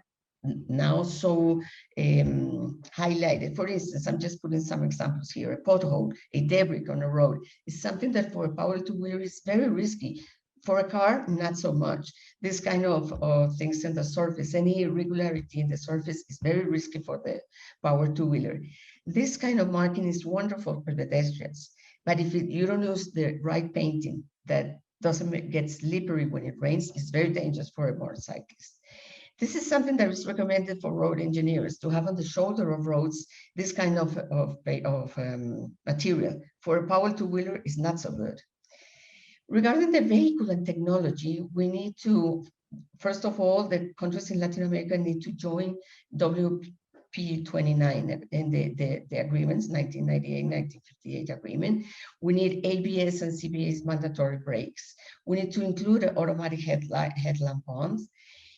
now so highlighted. For instance, I'm just putting some examples here. A pothole, a debris on a road is something that for a power two-wheeler is very risky. For a car, not so much. This kind of things in the surface, any irregularity in the surface is very risky for the power two-wheeler. This kind of marking is wonderful for pedestrians, but if you don't use the right painting that doesn't get slippery when it rains, it's very dangerous for a motorcyclist. This is something that is recommended for road engineers to have on the shoulder of roads, this kind of material. For a power two-wheeler, is not so good. Regarding the vehicle and technology, we need to, first of all, the countries in Latin America need to join WP29 and the agreements, 1998-1958 agreement. We need ABS and CBS mandatory brakes. We need to include automatic headlamp ons.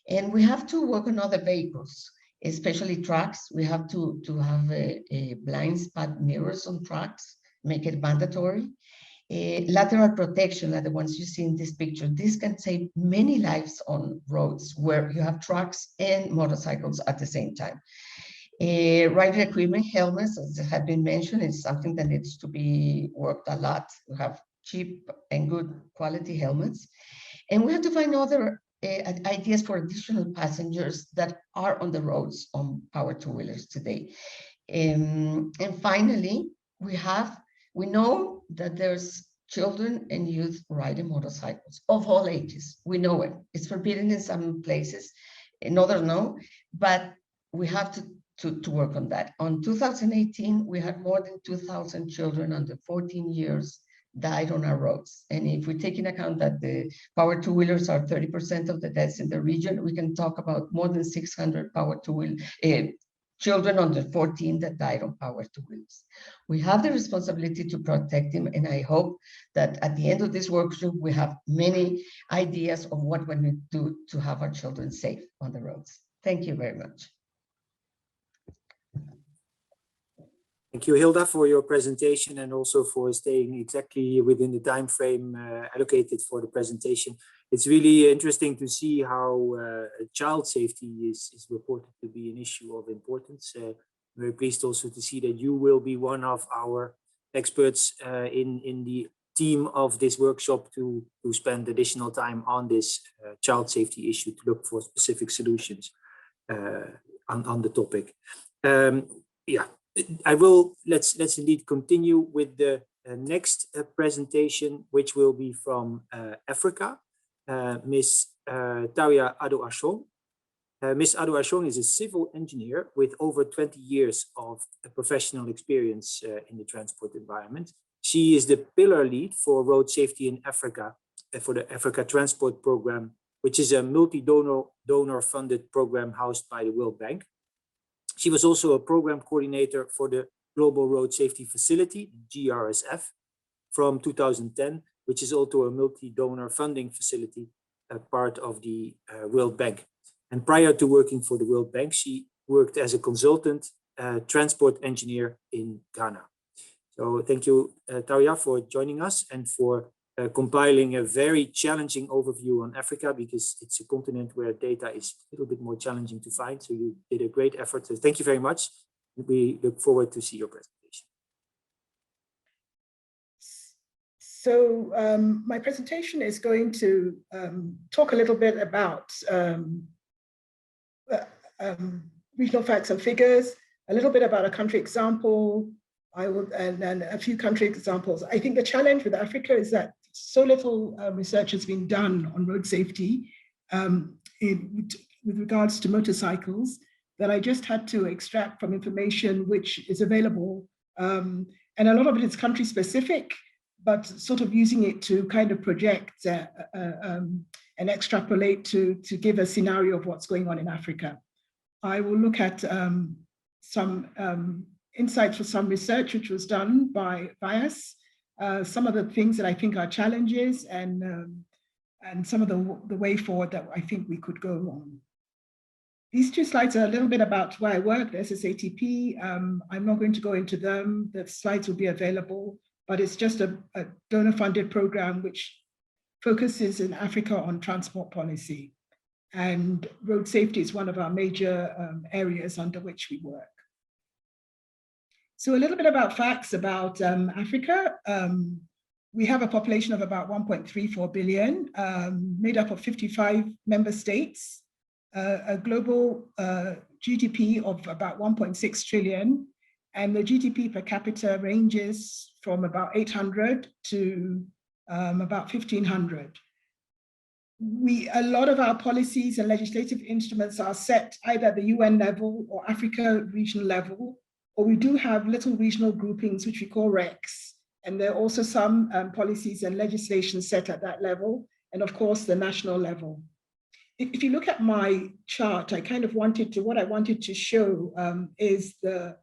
And we have to work on other vehicles, especially trucks. We have to have a blind spot mirrors on trucks, make it mandatory. Lateral protection, like the ones you see in this picture, this can save many lives on roads where you have trucks and motorcycles at the same time. Rider equipment, helmets, as have been mentioned, is something that needs to be worked a lot. We have cheap and good quality helmets. And we have to find other ideas for additional passengers that are on the roads on power two-wheelers today. And finally, we know that there's children and youth riding motorcycles of all ages. We know it. It's forbidden in some places, in others no, but we have to work on that. On 2018, we had more than 2,000 children under 14 years died on our roads. And if we take into account that the power two-wheelers are 30% of the deaths in the region, we can talk about more than 600 power two-wheel children under 14 that died on power two-wheelers. We have the responsibility to protect them, and I hope that at the end of this workshop, we have many ideas of what we need to do to have our children safe on the roads. Thank you very much. Thank you, Hilda, for your presentation and also for staying exactly within the time frame allocated for the presentation. It's really interesting to see how child safety is reported to be an issue of importance. Very pleased also to see that you will be one of our experts in the team of this workshop to spend additional time on this child safety issue to look for specific solutions on the topic. Yeah. Let's indeed continue with the next presentation, which will be from Africa, Ms. Taria Ado-Achong. Ms. Ado-Achong is a civil engineer with over 20 years of professional experience in the transport environment. She is the pillar lead for road safety in Africa for the Africa Transport Program, which is a multi-donor funded program housed by the World Bank. She was also a program coordinator for the Global Road Safety Facility, GRSF, from 2010, which is also a multi-donor funding facility, a part of the World Bank. And prior to working for the World Bank, she worked as a consultant transport engineer in Ghana. So thank you, Taria, for joining us and for compiling a very challenging overview on Africa, because it's a continent where data is a little bit more challenging to find. So you did a great effort. So thank you very much. We look forward to see your presentation. So my presentation is going to talk a little bit about regional facts and figures, a little bit about a country example, and then a few country examples. I think the challenge with Africa is that so little research has been done on road safety with regards to motorcycles that I just had to extract from information which is available. And a lot of it is country specific, but sort of using it to kind of project and extrapolate to give a scenario of what's going on in Africa. I will look at some insights for some research which was done by us, some of the things that I think are challenges, and some of the way forward that I think we could go on. These two slides are a little bit about where I work, the SSATP. I'm not going to go into them. The slides will be available, but it's just a donor-funded program which focuses in Africa on transport policy. And road safety is one of our major areas under which we work. So a little bit about facts about Africa. We have a population of about 1.34 billion, made up of 55 member states, a global GDP of about 1.6 trillion, and the GDP per capita ranges from about 800 to about 1,500. A lot of our policies and legislative instruments are set either at the UN level or Africa regional level, or we do have little regional groupings, which we call RECs. And there are also some policies and legislation set at that level, and of course, the national level. If you look at my chart, I kind of what I wanted to show is the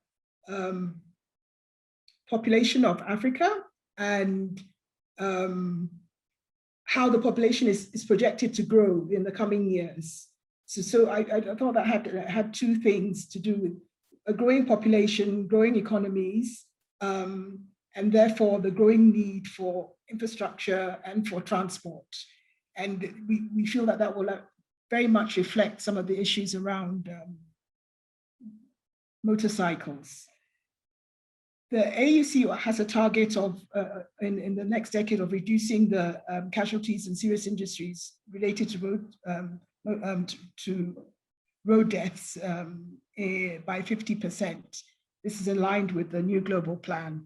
population of Africa and how the population is projected to grow in the coming years. So I thought that had two things to do with a growing population, growing economies, and therefore the growing need for infrastructure and for transport. And we feel that that will very much reflect some of the issues around motorcycles. The AUC has a target of, in the next decade, of reducing the casualties in serious injuries related to road deaths by 50%. This is aligned with the new global plan.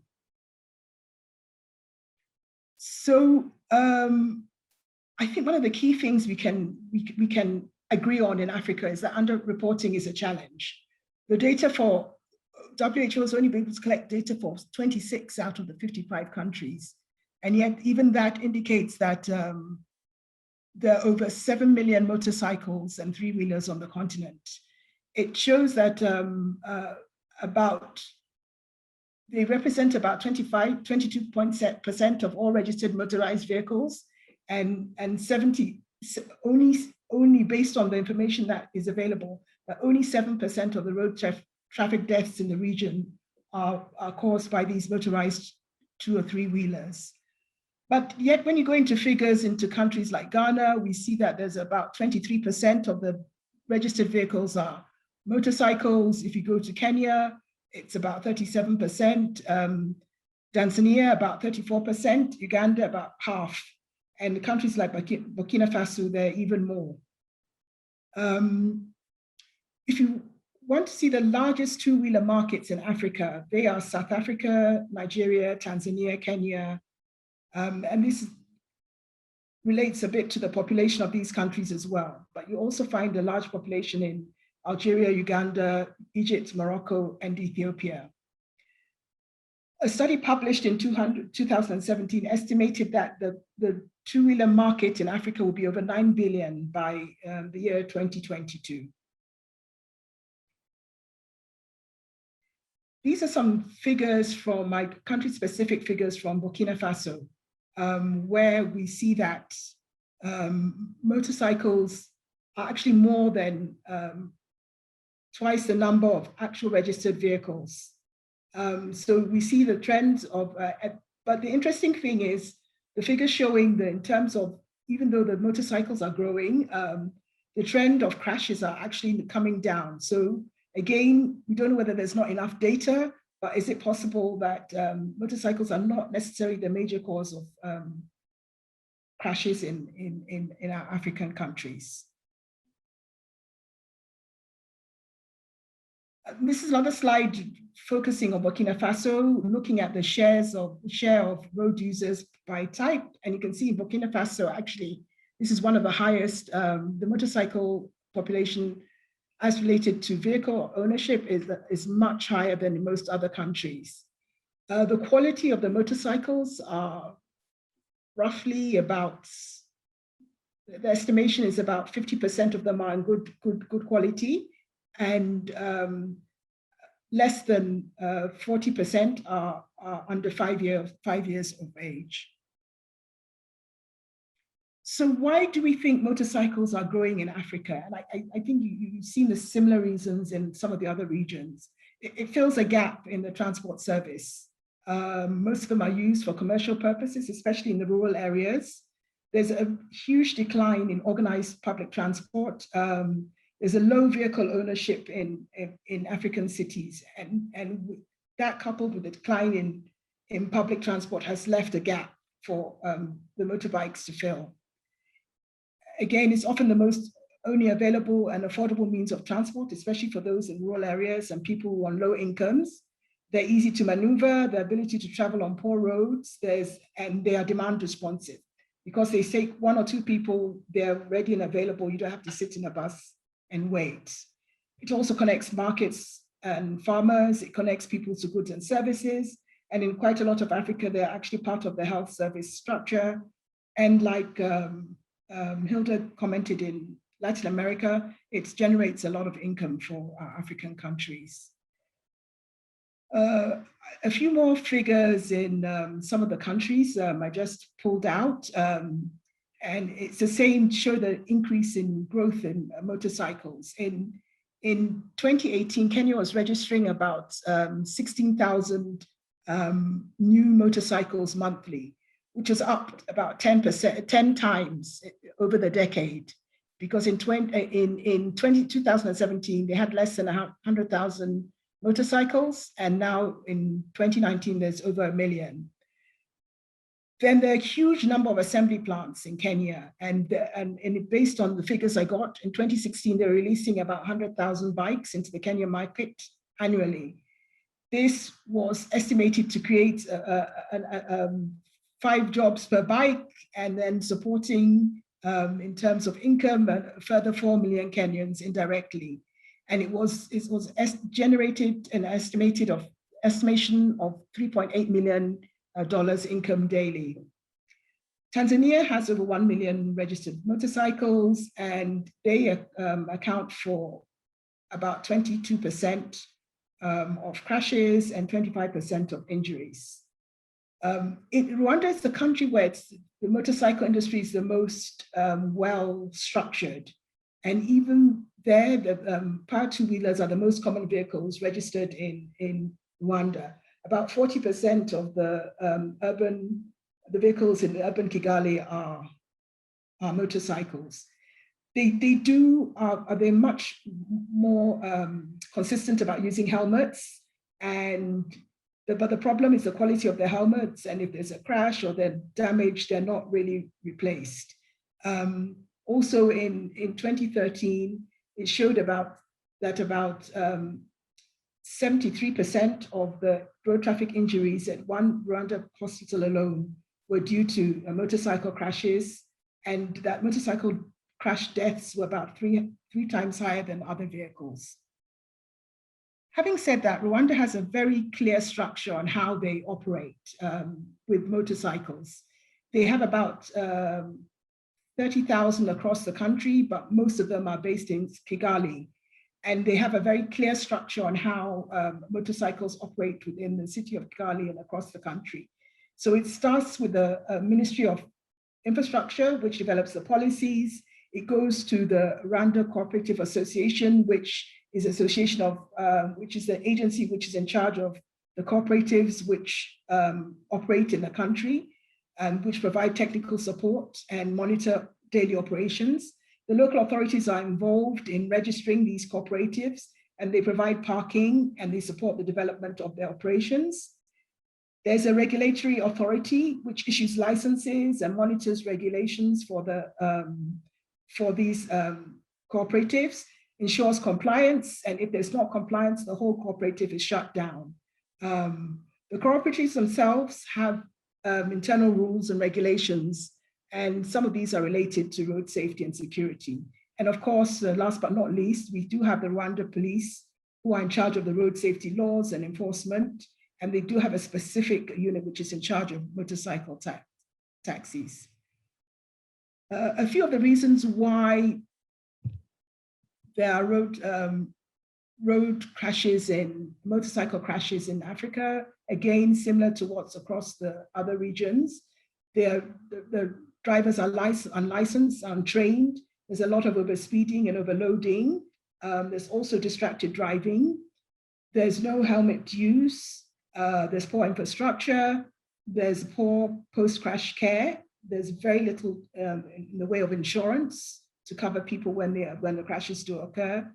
So I think one of the key things we can agree on in Africa is that underreporting is a challenge. The data for WHO has only been able to collect data for 26 out of the 55 countries. And yet even that indicates that there are over 7 million motorcycles and three-wheelers on the continent. It shows that they represent about 22% of all registered motorized vehicles, and 70, only based on the information that is available, that only 7% of the road traffic deaths in the region are caused by these motorized two or three-wheelers. But yet when you go into figures into countries like Ghana, we see that there's about 23% of the registered vehicles are motorcycles. If you go to Kenya, it's about 37%, Tanzania about 34%, Uganda about half, and countries like Burkina Faso, they're even more. If you want to see the largest two-wheeler markets in Africa, they are South Africa, Nigeria, Tanzania, Kenya, and this relates a bit to the population of these countries as well. But you also find a large population in Algeria, Uganda, Egypt, Morocco, and Ethiopia. A study published in 2017 estimated that the two-wheeler market in Africa will be over 9 billion by the year 2022. These are some figures from my country-specific figures from Burkina Faso, where we see that motorcycles are actually more than twice the number of actual registered vehicles. So we see the trends of, but the interesting thing is the figures showing that in terms of, even though the motorcycles are growing, the trend of crashes are actually coming down. So again, we don't know whether there's not enough data, but is it possible that motorcycles are not necessarily the major cause of crashes in our African countries? This is another slide focusing on Burkina Faso, looking at the share of road users by type. And you can see in Burkina Faso, actually, this is one of the highest. The motorcycle population as related to vehicle ownership is much higher than in most other countries. The quality of the motorcycles are roughly about, the estimation is about 50% of them are in good quality, and less than 40% are under 5 years of age. So why do we think motorcycles are growing in Africa? And I think you've seen the similar reasons in some of the other regions. It fills a gap in the transport service. Most of them are used for commercial purposes, especially in the rural areas. There's a huge decline in organized public transport. There's a low vehicle ownership in African cities. And that, coupled with the decline in public transport, has left a gap for the motorbikes to fill. Again, it's often the most only available and affordable means of transport, especially for those in rural areas and people who are on low incomes. They're easy to maneuver, the ability to travel on poor roads, and they are demand responsive. Because they say 1 or 2 people, they're ready and available, you don't have to sit in a bus and wait. It also connects markets and farmers, it connects people to goods and services. And in quite a lot of Africa, they're actually part of the health service structure. And like Hilda commented, in Latin America, it generates a lot of income for our African countries. A few more figures in some of the countries I just pulled out, and it's the same, show the increase in growth in motorcycles. In 2018, Kenya was registering about 16,000 new motorcycles monthly, which was up about 10 times over the decade. Because in 2017, they had less than 100,000 motorcycles, and now in 2019, there's over 1 million. Then there are a huge number of assembly plants in Kenya, and based on the figures I got, in 2016, they're releasing about 100,000 bikes into the Kenyan market annually. This was estimated to create 5 jobs per bike, and then supporting, in terms of income, a further 4 million Kenyans indirectly. And it was generated an estimation of $3.8 million income daily. Tanzania has over 1 million registered motorcycles, and they account for about 22% of crashes and 25% of injuries. Rwanda is the country where the motorcycle industry is the most well structured, and even there, the power two-wheelers are the most common vehicles registered in Rwanda. About 40% of the vehicles in urban Kigali are motorcycles. They're much more consistent about using helmets, but the problem is the quality of the helmets, and if there's a crash or they're damaged, they're not really replaced. Also in 2013, it showed about 73% of the road traffic injuries at one Rwanda hospital alone were due to motorcycle crashes, and that motorcycle crash deaths were about three times higher than other vehicles. Having said that, Rwanda has a very clear structure on how they operate with motorcycles. They have about 30,000 across the country, but most of them are based in Kigali. And they have a very clear structure on how motorcycles operate within the city of Kigali and across the country. So it starts with the Ministry of Infrastructure, which develops the policies. It goes to the Rwanda Cooperative Association, which is the agency which is in charge of the cooperatives which operate in the country and which provide technical support and monitor daily operations. The local authorities are involved in registering these cooperatives, and they provide parking and they support the development of their operations. There's a regulatory authority which issues licenses and monitors regulations for these cooperatives, ensures compliance, and if there's not compliance, the whole cooperative is shut down. The cooperatives themselves have internal rules and regulations, and some of these are related to road safety and security. And of course, last but not least, we do have the Rwanda police, who are in charge of the road safety laws and enforcement, and they do have a specific unit which is in charge of motorcycle taxis. A few of the reasons why there are road crashes and motorcycle crashes in Africa, again, similar to what's across the other regions. The drivers are unlicensed, untrained. There's a lot of overspeeding and overloading. There's also distracted driving. There's no helmet use. There's poor infrastructure. There's poor post-crash care. There's very little in the way of insurance to cover people when the crashes do occur.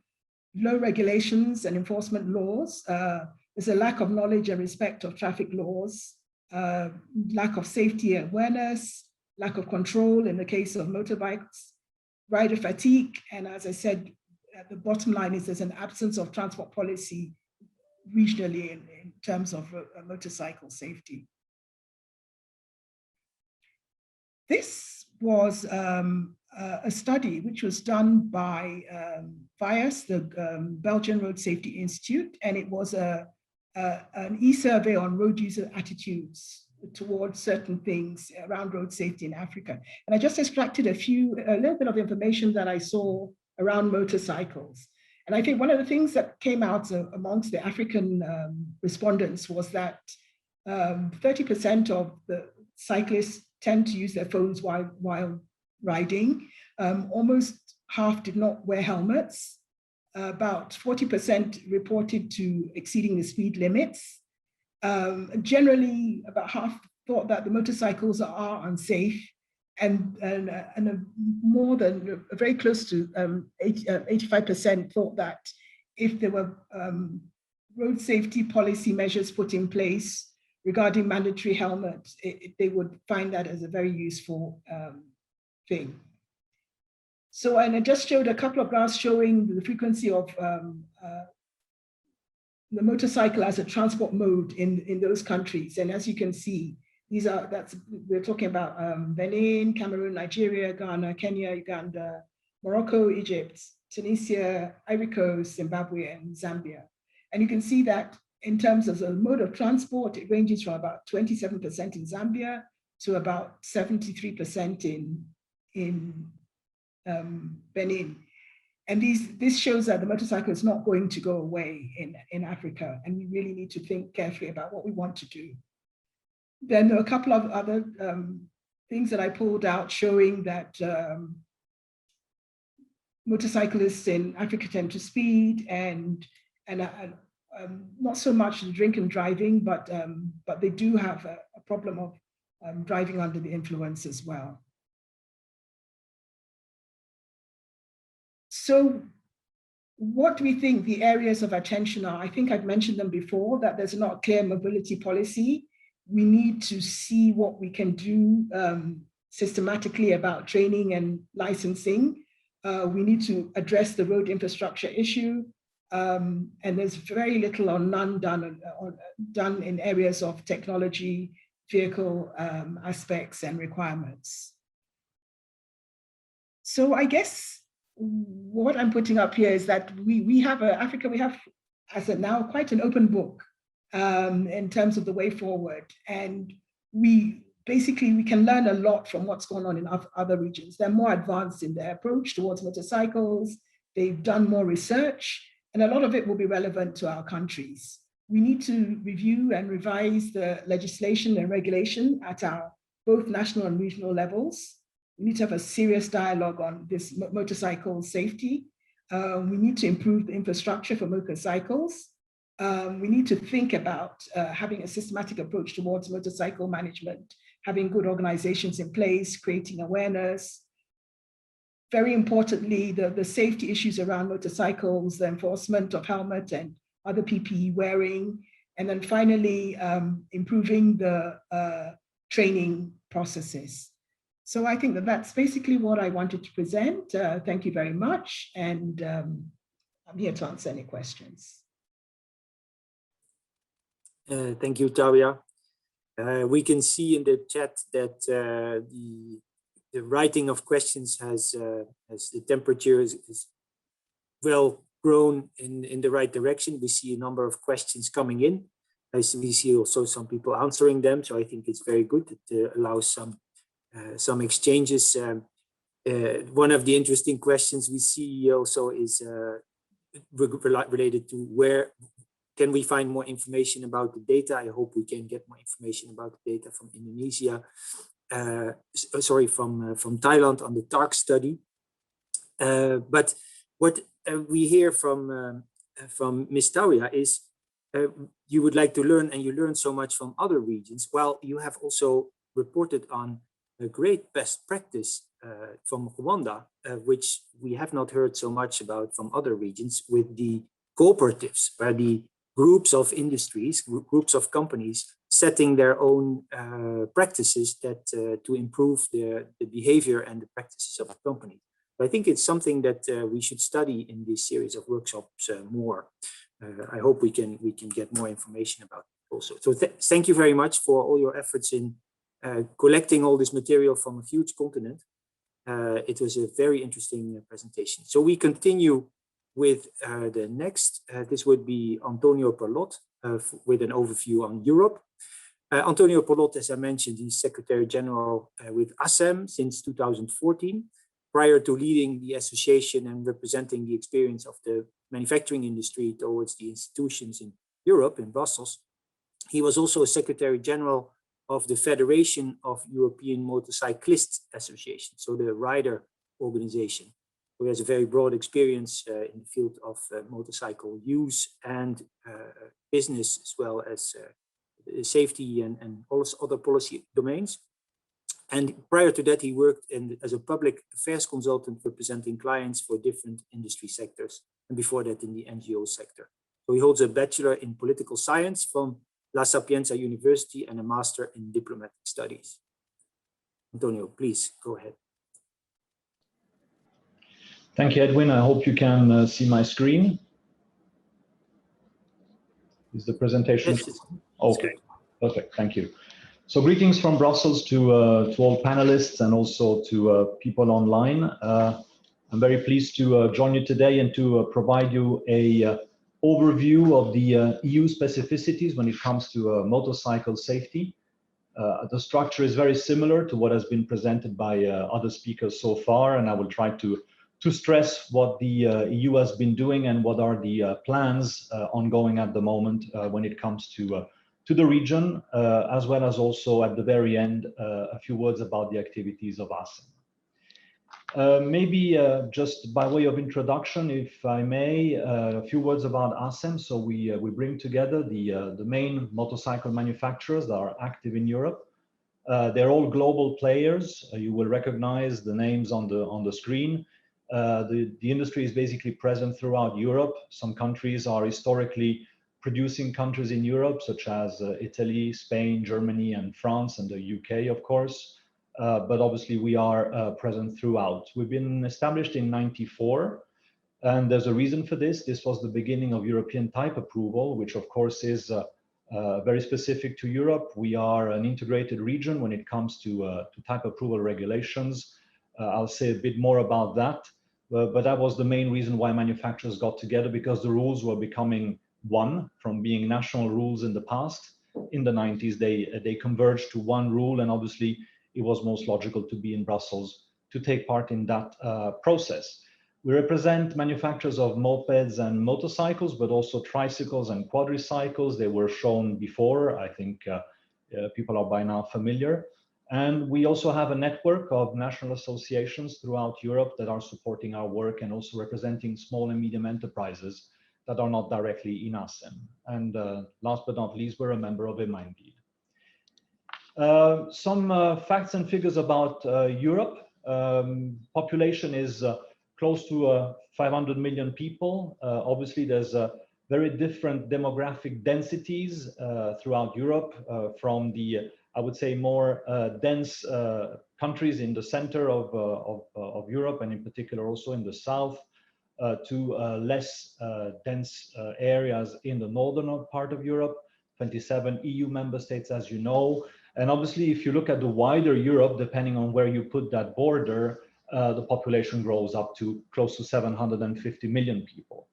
Low regulations and enforcement laws. There's a lack of knowledge and respect of traffic laws, lack of safety awareness, lack of control in the case of motorbikes, rider fatigue, and as I said, the bottom line is there's an absence of transport policy regionally in terms of motorcycle safety. This was a study which was done by VIAS, the Belgian Road Safety Institute, and it was an e-survey on road user attitudes towards certain things around road safety in Africa. And I just extracted a little bit of information that I saw around motorcycles. And I think one of the things that came out amongst the African respondents was that 30% of the cyclists tend to use their phones while riding. Almost half did not wear helmets. About 40% reported to exceeding the speed limits. Generally, about half thought that the motorcycles are unsafe, and more than very close to 85% thought that if there were road safety policy measures put in place regarding mandatory helmets, they would find that as a very useful thing. So, and I just showed a couple of graphs showing the frequency of the motorcycle as a transport mode in those countries. And as you can see, we're talking about Benin, Cameroon, Nigeria, Ghana, Kenya, Uganda, Morocco, Egypt, Tunisia, Ivory Coast, Zimbabwe, and Zambia. And you can see that in terms of the mode of transport, it ranges from about 27% in Zambia to about 73% in Benin. And this shows that the motorcycle is not going to go away in Africa, and we really need to think carefully about what we want to do. Then there are a couple of other things that I pulled out showing that motorcyclists in Africa tend to speed and not so much drink and driving, but they do have a problem of driving under the influence as well. So what do we think the areas of attention are? I think I've mentioned them before, that there's not a clear mobility policy. We need to see what we can do systematically about training and licensing. We need to address the road infrastructure issue. And there's very little or none done in areas of technology, vehicle aspects and requirements. So I guess what I'm putting up here is that Africa, we have as of now quite an open book in terms of the way forward. And we can learn a lot from what's going on in other regions. They're more advanced in their approach towards motorcycles. They've done more research, and a lot of it will be relevant to our countries. We need to review and revise the legislation and regulation at our both national and regional levels. We need to have a serious dialogue on this motorcycle safety. We need to improve the infrastructure for motorcycles. We need to think about having a systematic approach towards motorcycle management, having good organizations in place, creating awareness. Very importantly, the safety issues around motorcycles, the enforcement of helmet and other PPE wearing, and then finally, improving the training processes. So I think that that's basically what I wanted to present. Thank you very much. And I'm here to answer any questions. Thank you, Taria. We can see in the chat that the writing of questions has the temperature is well grown in the right direction. We see a number of questions coming in. We see also some people answering them. So I think it's very good. It allows some exchanges. One of the interesting questions we see also is related to where can we find more information about the data. I hope we can get more information about the data from Indonesia, from Thailand on the TARC study. But what we hear from Ms. Taria is you would like to learn, and you learn so much from other regions. Well, you have also reported on a great best practice from Rwanda, which we have not heard so much about from other regions, with the cooperatives, where the groups of industries, groups of companies setting their own practices that to improve the behavior and the practices of a company. But I think it's something that we should study in this series of workshops more. I hope we can get more information about it also. So thank you very much for all your efforts in collecting all this material from a huge continent. It was a very interesting presentation. So we continue with the next. This would be Antonio Perlot with an overview on Europe. Antonio Perlot, as I mentioned, he's Secretary General with ACEM since 2014. Prior to leading the association and representing the experience of the manufacturing industry towards the institutions in Europe, in Brussels, he was also a Secretary General of the Federation of European Motorcyclists Association, so the rider organization, who has a very broad experience in the field of motorcycle use and business, as well as safety and all other policy domains. And prior to that, he worked as a public affairs consultant representing clients for different industry sectors, and before that in the NGO sector. So he holds a bachelor in political science from La Sapienza University and a master in diplomatic studies. Antonio, please go ahead. Thank you, Edwin. I hope you can see my screen. Is the presentation? Yes, okay, perfect. Thank you. So greetings from Brussels to all panelists and also to people online. I'm very pleased to join you today and to provide you a overview of the EU specificities when it comes to motorcycle safety. The structure is very similar to what has been presented by other speakers so far, and I will try to stress what the EU has been doing and what are the plans ongoing at the moment when it comes to the region, as well as also at the very end, a few words about the activities of ASEM. Maybe just by way of introduction, if I may, a few words about ASEM. So we bring together the main motorcycle manufacturers that are active in Europe. They're all global players. You will recognize the names on the screen. The industry is basically present throughout Europe. Some countries are historically producing countries in Europe, such as Italy, Spain, Germany, and France, and the UK, of course. But obviously we are present throughout. We've been established in '94, and there's a reason for this. This was the beginning of European type approval, which of course is very specific to Europe. We are an integrated region when it comes to type approval regulations. I'll say a bit more about that, but that was the main reason why manufacturers got together, because the rules were becoming one from being national rules in the past. In the 90s, they converged to one rule, and obviously it was most logical to be in Brussels to take part in that process. We represent manufacturers of mopeds and motorcycles, but also tricycles and quadricycles. They were shown before. I think people are by now familiar. And we also have a network of national associations throughout Europe that are supporting our work and also representing small and medium enterprises that are not directly in ASEM. And last but not least, we're a member of IMMA indeed. Some facts and figures about Europe. Population is close to 500 million people. Obviously, there's very different demographic densities throughout Europe, from the, I would say, more dense countries in the center of Europe, and in particular also in the south, to less dense areas in the northern part of Europe. 27 EU member states, as you know. And obviously, if you look at the wider Europe, depending on where you put that border, the population grows up to close to 750 million people.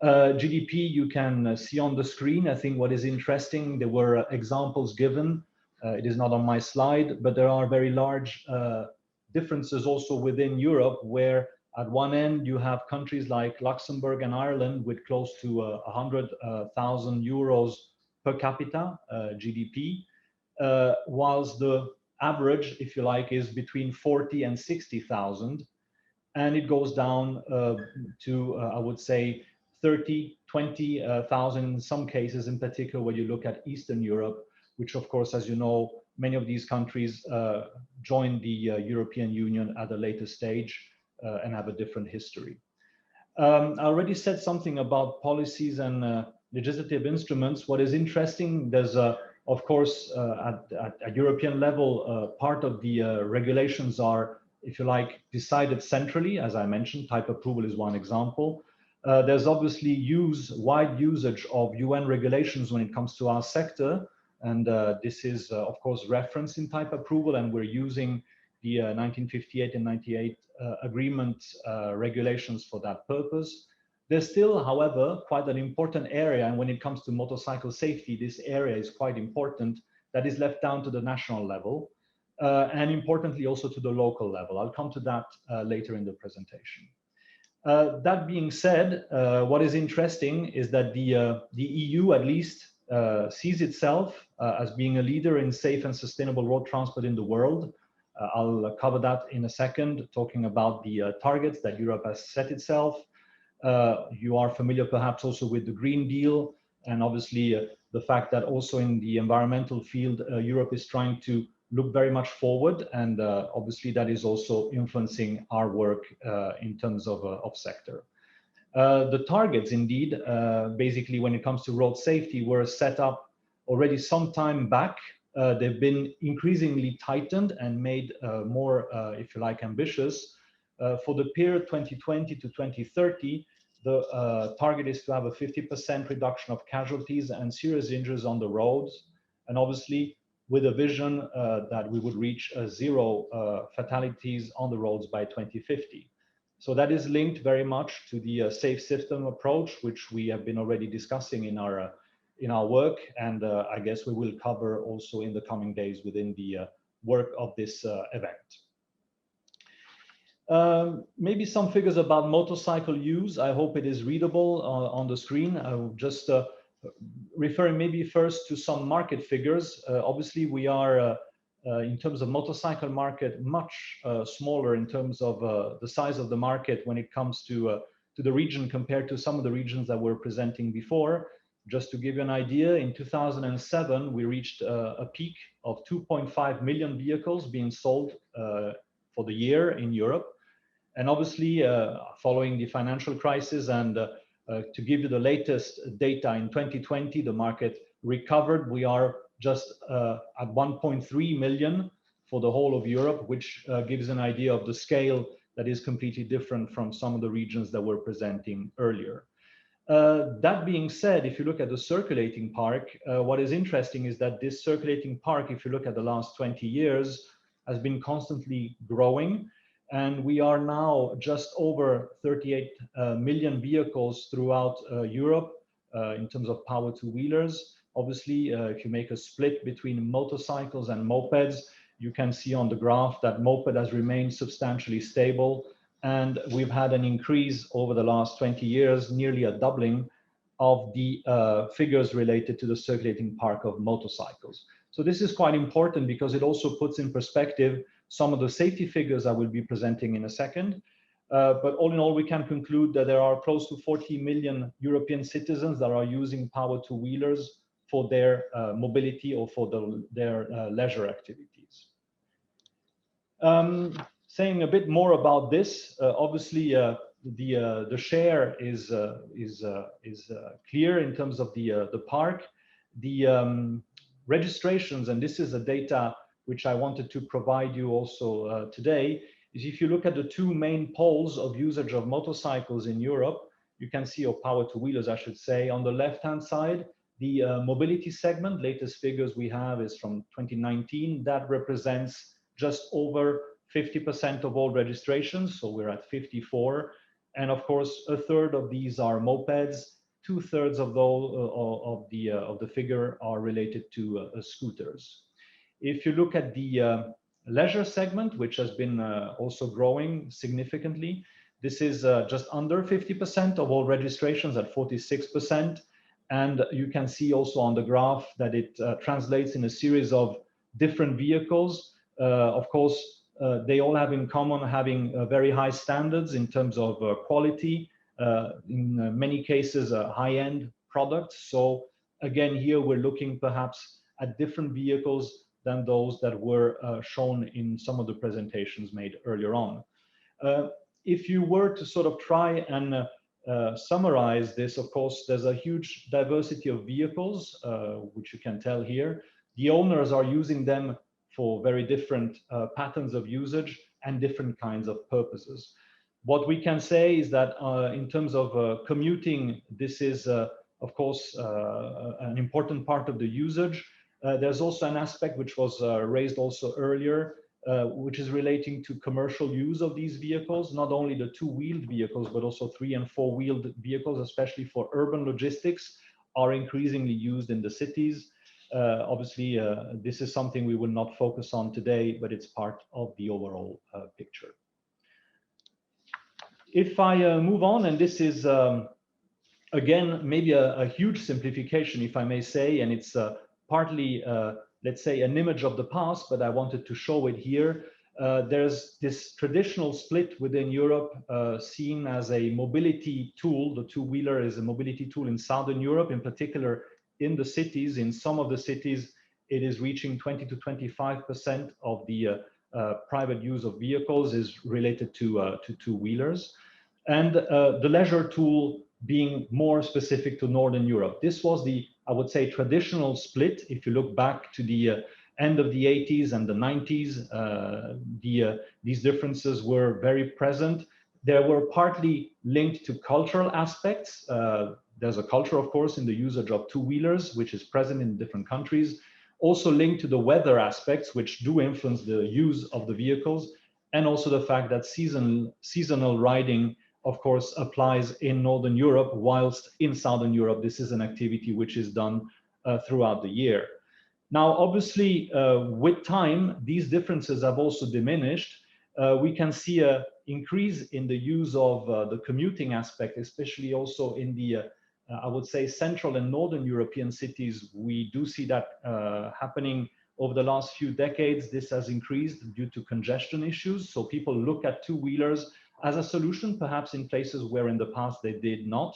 GDP, you can see on the screen. I think what is interesting, there were examples given. It is not on my slide, but there are very large differences also within Europe, where at one end you have countries like Luxembourg and Ireland with close to 100,000 euros per capita GDP, whilst the average, if you like, is between 40 and 60,000, and it goes down to, I would say, 30, 20,000 in some cases, in particular when you look at Eastern Europe, which of course, as you know, many of these countries joined the European Union at a later stage and have a different history. I already said something about policies and legislative instruments. What is interesting, there's of course, at European level, part of the regulations are, if you like, decided centrally. As I mentioned, type approval is one example. There's obviously wide usage of UN regulations when it comes to our sector. And this is, of course, referenced in type approval, and we're using the 1958 and 98 agreement regulations for that purpose. There's still, however, quite an important area, and when it comes to motorcycle safety, this area is quite important, that is left down to the national level, and importantly also to the local level. I'll come to that later in the presentation. That being said, what is interesting is that the EU at least sees itself as being a leader in safe and sustainable road transport in the world. I'll cover that in a second, talking about the targets that Europe has set itself. You are familiar perhaps also with the Green Deal, and obviously the fact that also in the environmental field, Europe is trying to look very much forward, and obviously that is also influencing our work in terms of sector. The targets, indeed, basically when it comes to road safety, were set up already some time back. They've been increasingly tightened and made more, if you like, ambitious. For the period 2020 to 2030, the target is to have a 50% reduction of casualties and serious injuries on the roads, and obviously with a vision that we would reach zero fatalities on the roads by 2050. So that is linked very much to the safe system approach, which we have been already discussing in our work, and I guess we will cover also in the coming days within the work of this event. Maybe some figures about motorcycle use. I hope it is readable on the screen. I will just referring maybe first to some market figures. Obviously, we are in terms of motorcycle market much smaller in terms of the size of the market when it comes to the region compared to some of the regions that we're presenting before. Just to give you an idea, in 2007 we reached a peak of 2.5 million vehicles being sold for the year in Europe. And obviously, following the financial crisis and to give you the latest data, in 2020, the market recovered. We are just at 1.3 million for the whole of Europe, which gives an idea of the scale that is completely different from some of the regions that we're presenting earlier. That being said, if you look at the circulating park, what is interesting is that this circulating park, if you look at the last 20 years, has been constantly growing. And we are now just over 38 million vehicles throughout Europe in terms of power two-wheelers. Obviously, if you make a split between motorcycles and mopeds, you can see on the graph that moped has remained substantially stable. And we've had an increase over the last 20 years, nearly a doubling of the figures related to the circulating park of motorcycles. So this is quite important because it also puts in perspective some of the safety figures I will be presenting in a second. But all in all, we can conclude that there are close to 40 million European citizens that are using power two-wheelers for their mobility or for their leisure activities. Saying a bit more about this, obviously the share is clear in terms of the park. The registrations, and this is the data which I wanted to provide you also today, is if you look at the two main poles of usage of motorcycles in Europe, you can see, or power two-wheelers, I should say, on the left-hand side, the mobility segment. Latest figures we have is from 2019. That represents just over 50% of all registrations, so we're at 54. And of course, a third of these are mopeds. 2/3 of the figure are related to scooters. If you look at the leisure segment, which has been also growing significantly, this is just under 50% of all registrations at 46%. And you can see also on the graph that it translates in a series of different vehicles. Of course, they all have in common having very high standards in terms of quality, in many cases high-end products. So again, here we're looking perhaps at different vehicles than those that were shown in some of the presentations made earlier on. If you were to sort of try and summarize this, of course, there's a huge diversity of vehicles, which you can tell here. The owners are using them for very different patterns of usage and different kinds of purposes. What we can say is that in terms of commuting, this is, of course, an important part of the usage. There's also an aspect which was raised also earlier, which is relating to commercial use of these vehicles, not only the two-wheeled vehicles, but also three- and four-wheeled vehicles, especially for urban logistics, are increasingly used in the cities. Obviously, this is something we will not focus on today, but it's part of the overall picture. If I move on, and this is, again, maybe a huge simplification, if I may say, and it's partly, let's say, an image of the past, but I wanted to show it here. There's this traditional split within Europe seen as a mobility tool. The two-wheeler is a mobility tool in Southern Europe, in particular in the cities, in some of the cities, it is reaching 20 to 25% of the private use of vehicles is related to two-wheelers. And the leisure tool being more specific to Northern Europe. This was the, I would say, traditional split. If you look back to the end of the 80s and the 90s, these differences were very present. They were partly linked to cultural aspects. There's a culture, of course, in the usage of two-wheelers, which is present in different countries. Also linked to the weather aspects, which do influence the use of the vehicles, and also the fact that seasonal riding, of course, applies in Northern Europe, whilst in Southern Europe, this is an activity which is done throughout the year. Now, obviously, with time, these differences have also diminished. We can see an increase in the use of the commuting aspect, especially also in the, I would say, Central and Northern European cities. We do see that happening over the last few decades. This has increased due to congestion issues. So people look at two-wheelers as a solution, perhaps in places where in the past they did not.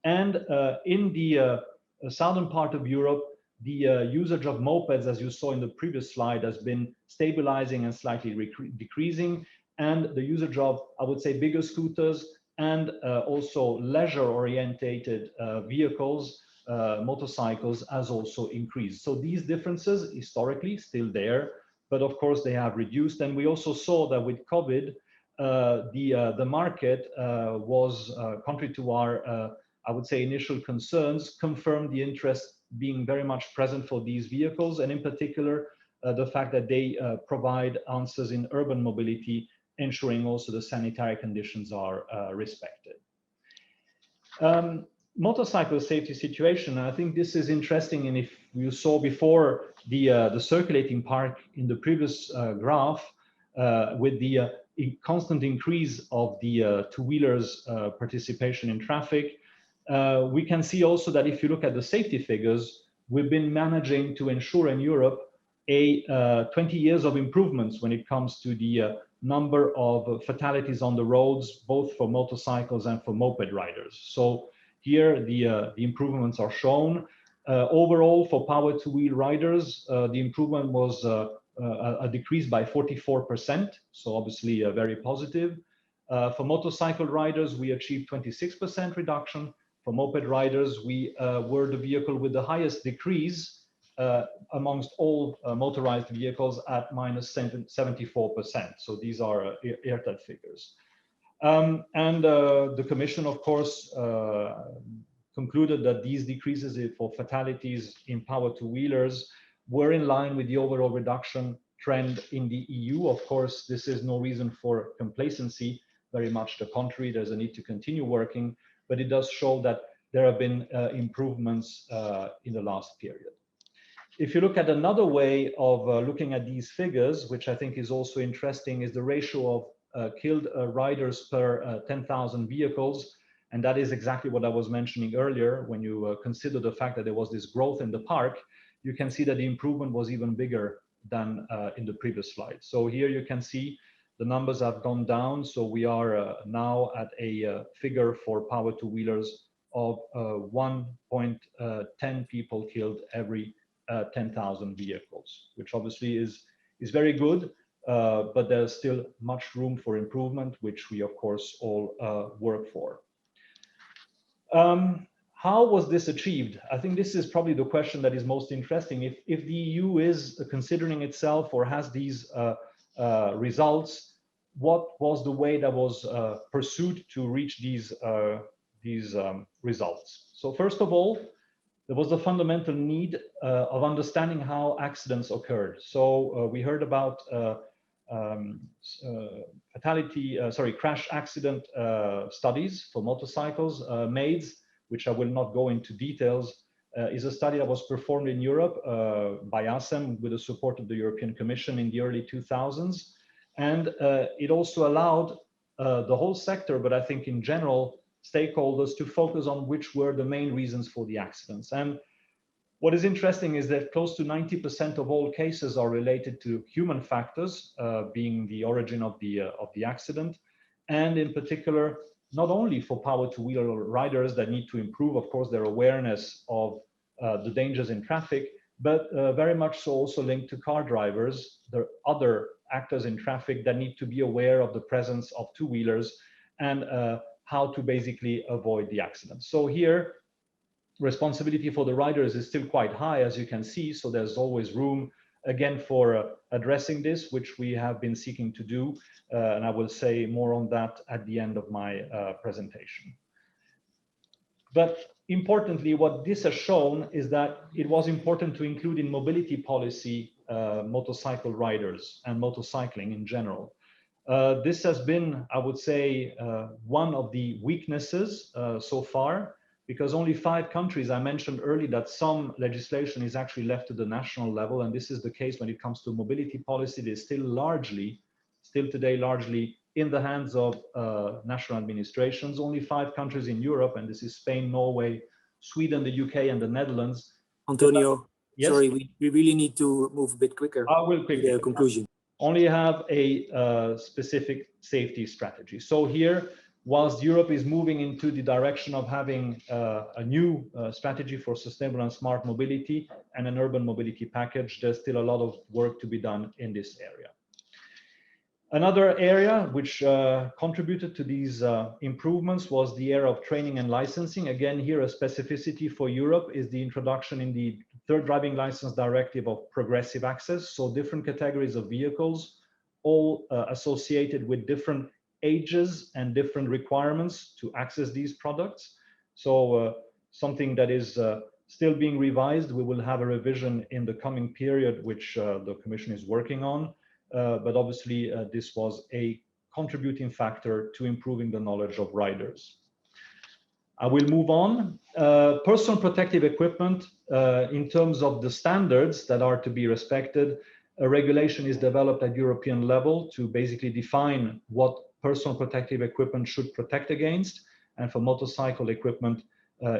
And in the southern part of Europe, the usage of mopeds, as you saw in the previous slide, has been stabilizing and slightly decreasing. And the usage of, I would say, bigger scooters and also leisure-orientated vehicles, motorcycles, has also increased. So these differences, historically, still there, but of course they have reduced. And we also saw that with COVID, the market was, contrary to our, I would say, initial concerns, confirmed the interest being very much present for these vehicles, and in particular, the fact that they provide answers in urban mobility, ensuring also the sanitary conditions are respected. Motorcycle safety situation, I think this is interesting, and if you saw before the circulating park in the previous graph, with the constant increase of the two-wheelers participation in traffic, we can see also that if you look at the safety figures, we've been managing to ensure in Europe a 20 years of improvements when it comes to the number of fatalities on the roads, both for motorcycles and for moped riders. So here the improvements are shown. Overall, for power two-wheel riders, the improvement was a decrease by 44%, so obviously very positive. For motorcycle riders, we achieved 26% reduction. For moped riders, we were the vehicle with the highest decrease amongst all motorized vehicles at minus 74%. So these are AirTag figures. And the Commission, of course, concluded that these decreases for fatalities in power two-wheelers were in line with the overall reduction trend in the EU. Of course, this is no reason for complacency, very much the contrary. There's a need to continue working, but it does show that there have been improvements in the last period. If you look at another way of looking at these figures, which I think is also interesting, is the ratio of killed riders per 10,000 vehicles. And that is exactly what I was mentioning earlier. When you consider the fact that there was this growth in the park, you can see that the improvement was even bigger than in the previous slide. So here you can see the numbers have gone down. So we are now at a figure for power two-wheelers of 1.10 people killed every 10,000 vehicles, which obviously is very good, but there's still much room for improvement, which we of course all work for. How was this achieved? I think this is probably the question that is most interesting. If the EU is considering itself or has these results, what was the way that was pursued to reach these results? So first of all, there was the fundamental need of understanding how accidents occurred. So we heard about crash accident studies for motorcycles. MAIDS, which I will not go into details, is a study that was performed in Europe by ACEM with the support of the European Commission in the early 2000s. And it also allowed the whole sector, but I think in general, stakeholders to focus on which were the main reasons for the accidents. And what is interesting is that close to 90% of all cases are related to human factors, being the origin of the accident. And in particular, not only for power two-wheeler riders that need to improve, of course, their awareness of the dangers in traffic, but very much so also linked to car drivers, the other actors in traffic that need to be aware of the presence of two-wheelers and how to basically avoid the accident. So here, responsibility for the riders is still quite high, as you can see, so there's always room again for addressing this, which we have been seeking to do, and I will say more on that at the end of my presentation. But importantly, what this has shown is that it was important to include in mobility policy motorcycle riders and motorcycling in general. This has been, I would say, one of the weaknesses so far, because only 5 countries, I mentioned earlier that some legislation is actually left to the national level, and this is the case when it comes to mobility policy. It is still today largely in the hands of national administrations. Only 5 countries in Europe, and this is Spain, Norway, Sweden, the UK, and the Netherlands. Antonio, yes? Sorry, we really need to move a bit quicker. I will quickly. The conclusion. Only have a specific safety strategy. So here, whilst Europe is moving into the direction of having a new strategy for sustainable and smart mobility and an urban mobility package, there's still a lot of work to be done in this area. Another area which contributed to these improvements was the area of training and licensing. Again, here a specificity for Europe is the introduction in the Third Driving License Directive of progressive access. So different categories of vehicles, all associated with different ages and different requirements to access these products. So something that is still being revised. We will have a revision in the coming period, which the Commission is working on. But obviously, this was a contributing factor to improving the knowledge of riders. I will move on. Personal protective equipment, in terms of the standards that are to be respected, a regulation is developed at European level to basically define what personal protective equipment should protect against. And for motorcycle equipment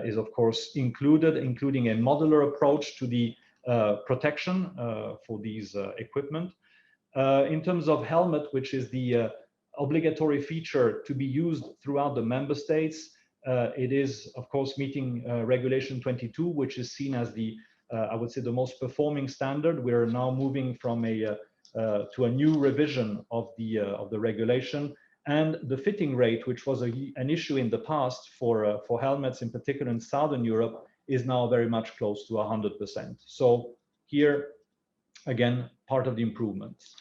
is of course included, including a modular approach to the protection for these equipment. In terms of helmet, which is the obligatory feature to be used throughout the member states, it is of course meeting Regulation 22, which is seen as the, I would say, the most performing standard. We're now moving from to a new revision of the regulation, and the fitting rate, which was an issue in the past for helmets, in particular in Southern Europe, is now very much close to 100%. So here, again, part of the improvements.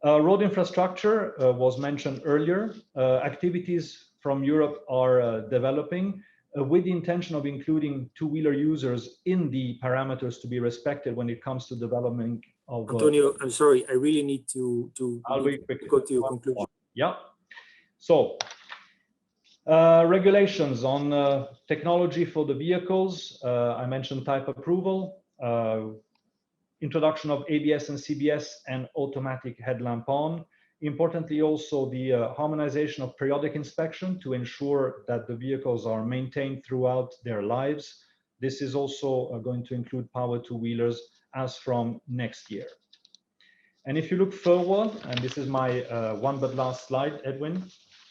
Road infrastructure was mentioned earlier. Activities from Europe are developing with the intention of including two-wheeler users in the parameters to be respected when it comes to development of... Antonio, I'm sorry, I really need to go to your conclusion. Yeah. So, regulations on technology for the vehicles. I mentioned type approval, introduction of ABS and CBS and automatic headlamp on. Importantly, also the harmonization of periodic inspection to ensure that the vehicles are maintained throughout their lives. This is also going to include power two-wheelers as from next year. And if you look forward, and this is my one but last slide, Edwin.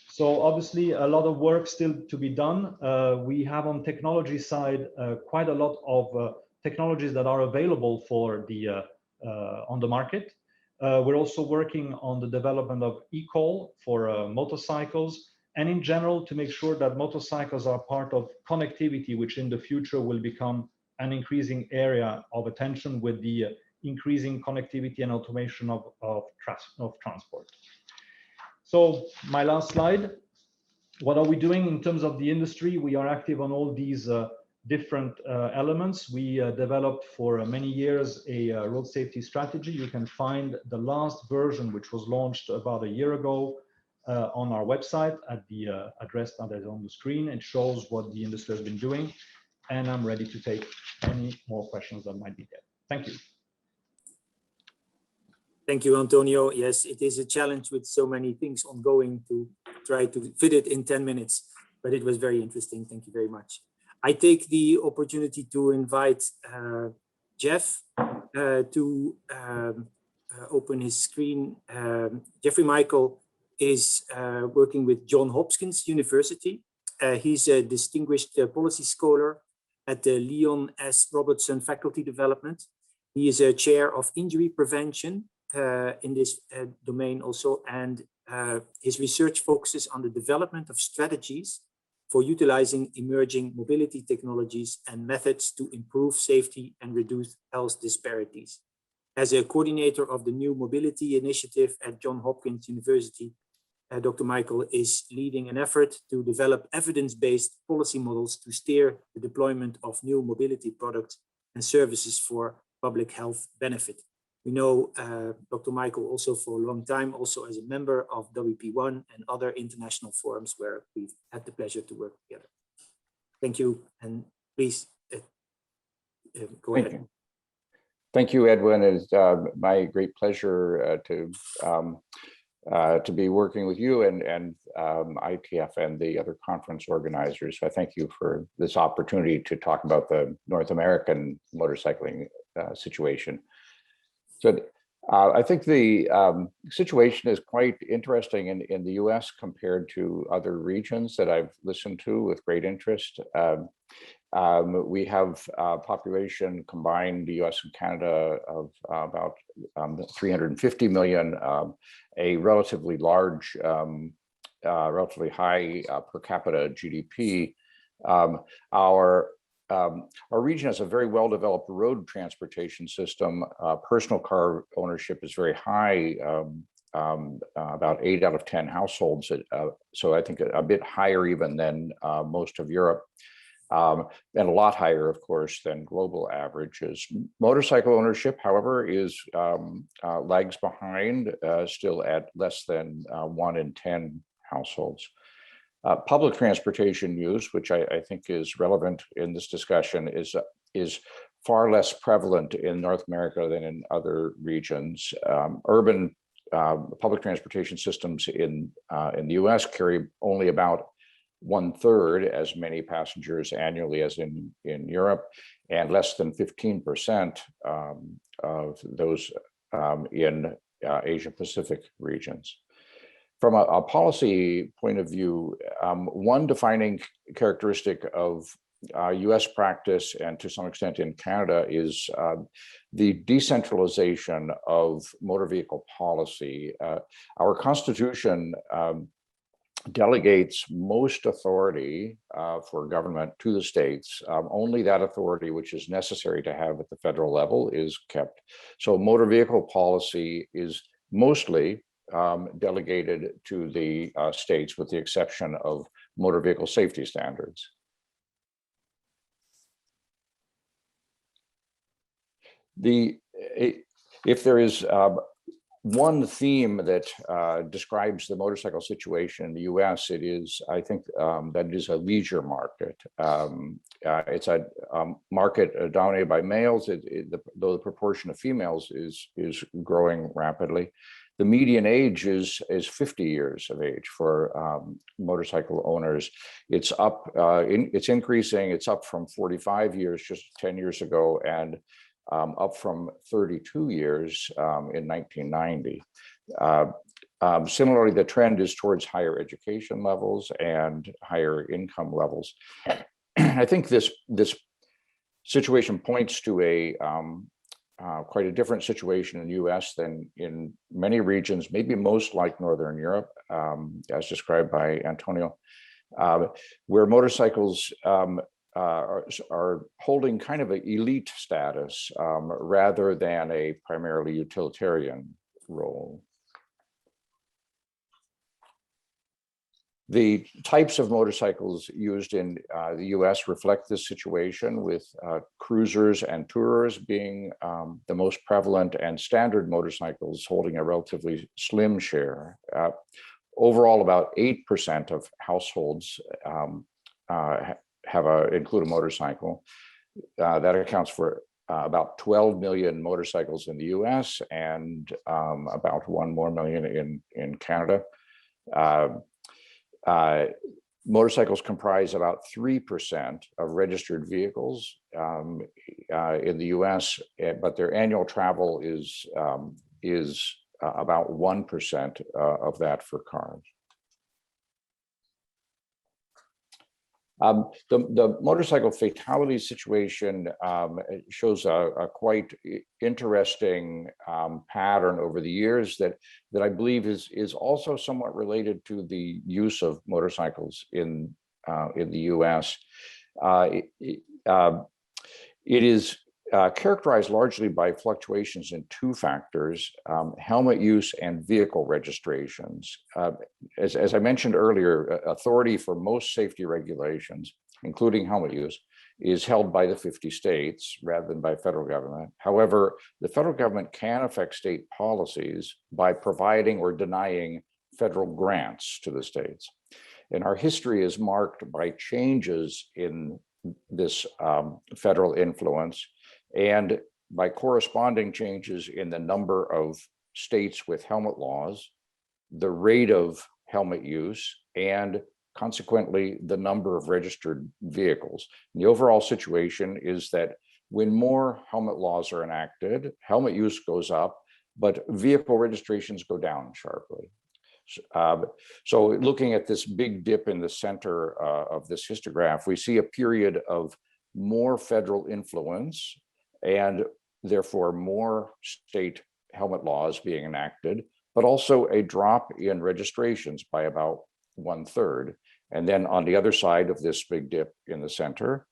So obviously a lot of work still to be done. We have on technology side quite a lot of technologies that are available for the on the market. We're also working on the development of e-call for motorcycles, and in general to make sure that motorcycles are part of connectivity, which in the future will become an increasing area of attention with the increasing connectivity and automation of transport. So my last slide. What are we doing in terms of the industry? We are active on all these different elements. We developed for many years a road safety strategy. You can find the last version, which was launched about a year ago, on our website at the address that is on the screen. It shows what the industry has been doing, and I'm ready to take any more questions that might be there. Thank you. Thank you, Antonio. Yes, it is a challenge with so many things ongoing to try to fit it in 10 minutes, but it was very interesting. Thank you very much. I take the opportunity to invite Jeff to open his screen. Jeffrey Michael is working with Johns Hopkins University. He's a distinguished policy scholar at the Leon S. Robertson Faculty Development. He is a chair of injury prevention in this domain also, and his research focuses on the development of strategies for utilizing emerging mobility technologies and methods to improve safety and reduce health disparities. As a coordinator of the New Mobility Initiative at Johns Hopkins University, Dr. Michael is leading an effort to develop evidence-based policy models to steer the deployment of new mobility products and services for public health benefit. We know Dr. Michael also for a long time, also as a member of WP1 and other international forums where we've had the pleasure to work together. Thank you, and please go ahead. You. Thank you, Edwin. It's my great pleasure to be working with you and ITF and the other conference organizers. So I thank you for this opportunity to talk about the North American motorcycling situation. So I think the situation is quite interesting in the US compared to other regions that I've listened to with great interest. We have a population combined, the US and Canada, of about 350 million, a relatively large, relatively high per capita GDP. Our region has a very well-developed road transportation system. Personal car ownership is very high, about 8 out of 10 households. So I think a bit higher even than most of Europe. And a lot higher, of course, than global averages. Motorcycle ownership, however, lags behind, still at less than 1 in 10 households. Public transportation use, which I think is relevant in this discussion, is far less prevalent in North America than in other regions. Urban public transportation systems in the US carry only about 1/3 as many passengers annually as in Europe, and less than 15% of those in Asia Pacific regions. From a policy point of view, one defining characteristic of US practice, and to some extent in Canada, is the decentralization of motor vehicle policy. Our Constitution delegates most authority for government to the states. Only that authority which is necessary to have at the federal level is kept. So motor vehicle policy is mostly delegated to the states, with the exception of motor vehicle safety standards. If there is one theme that describes the motorcycle situation in the US, it is, I think, that it is a leisure market. It's a market dominated by males, though the proportion of females is growing rapidly. The median age is 50 years of age for motorcycle owners. It's up, it's increasing. It's up from 45 years just 10 years ago, and up from 32 years in 1990. Similarly, the trend is towards higher education levels and higher income levels. I think this situation points to a quite a different situation in the US than in many regions, maybe most like Northern Europe, as described by Antonio, where motorcycles are holding kind of an elite status rather than a primarily utilitarian role. The types of motorcycles used in the US reflect this situation, with cruisers and tourers being the most prevalent, and standard motorcycles holding a relatively slim share. Overall, about 8% of households include a motorcycle. That accounts for about 12 million motorcycles in the US and about 1 more million in Canada. Motorcycles comprise about 3% of registered vehicles in the US, but their annual travel is about 1% of that for cars. The motorcycle fatality situation shows a quite interesting pattern over the years that I believe is also somewhat related to the use of motorcycles in the U.S. It is characterized largely by fluctuations in two factors: helmet use and vehicle registrations. As I mentioned earlier, authority for most safety regulations, including helmet use, is held by the 50 states rather than by federal government. However, the federal government can affect state policies by providing or denying federal grants to the states. And our history is marked by changes in this federal influence and by corresponding changes in the number of states with helmet laws, the rate of helmet use, and consequently the number of registered vehicles. And the overall situation is that when more helmet laws are enacted, helmet use goes up, but vehicle registrations go down sharply. So looking at this big dip in the center of this histograph, we see a period of more federal influence and therefore more state helmet laws being enacted, but also a drop in registrations by about 1/3. And then on the other side of this big dip in the center,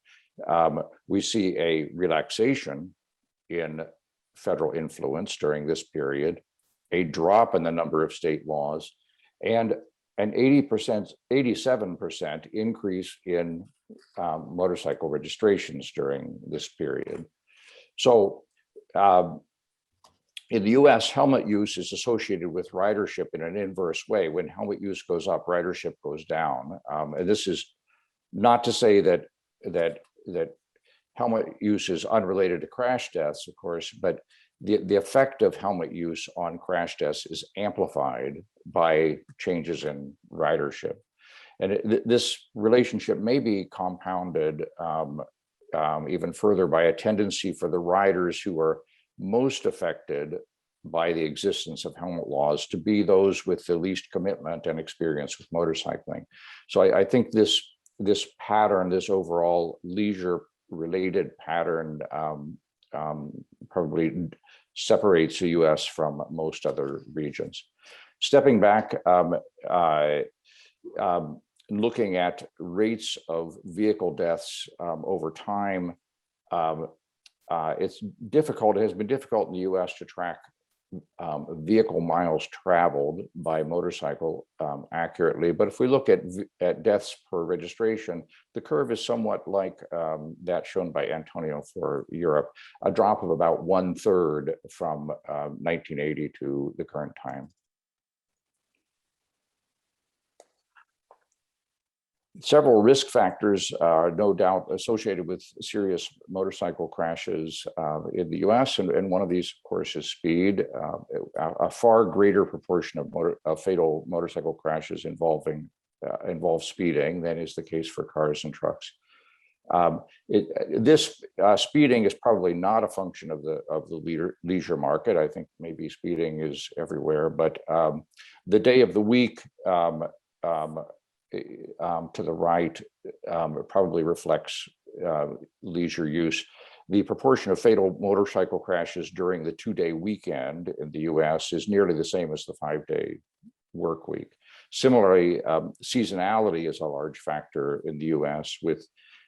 we see a relaxation in federal influence during this period, a drop in the number of state laws, and an 87% increase in motorcycle registrations during this period. So in the US, helmet use is associated with ridership in an inverse way. When helmet use goes up, ridership goes down. And this is not to say that helmet use is unrelated to crash deaths, of course, but the effect of helmet use on crash deaths is amplified by changes in ridership. And this relationship may be compounded even further by a tendency for the riders who are most affected by the existence of helmet laws to be those with the least commitment and experience with motorcycling. So I think this pattern, this overall leisure-related pattern, probably separates the US from most other regions. Stepping back, looking at rates of vehicle deaths over time, it's difficult. It has been difficult in the US to track vehicle miles traveled by motorcycle accurately. But if we look at deaths per registration, the curve is somewhat like that shown by Antonio for Europe, a drop of about 1/3 from 1980 to the current time. Several risk factors are no doubt associated with serious motorcycle crashes in the US, and one of these, of course, is speed. A far greater proportion of fatal motorcycle crashes involve speeding than is the case for cars and trucks. This speeding is probably not a function of the leisure market. I think maybe speeding is everywhere, but the day of the week to the right probably reflects leisure use. The proportion of fatal motorcycle crashes during the 2-day weekend in the US is nearly the same as the 5-day work week. Similarly, seasonality is a large factor in the US, with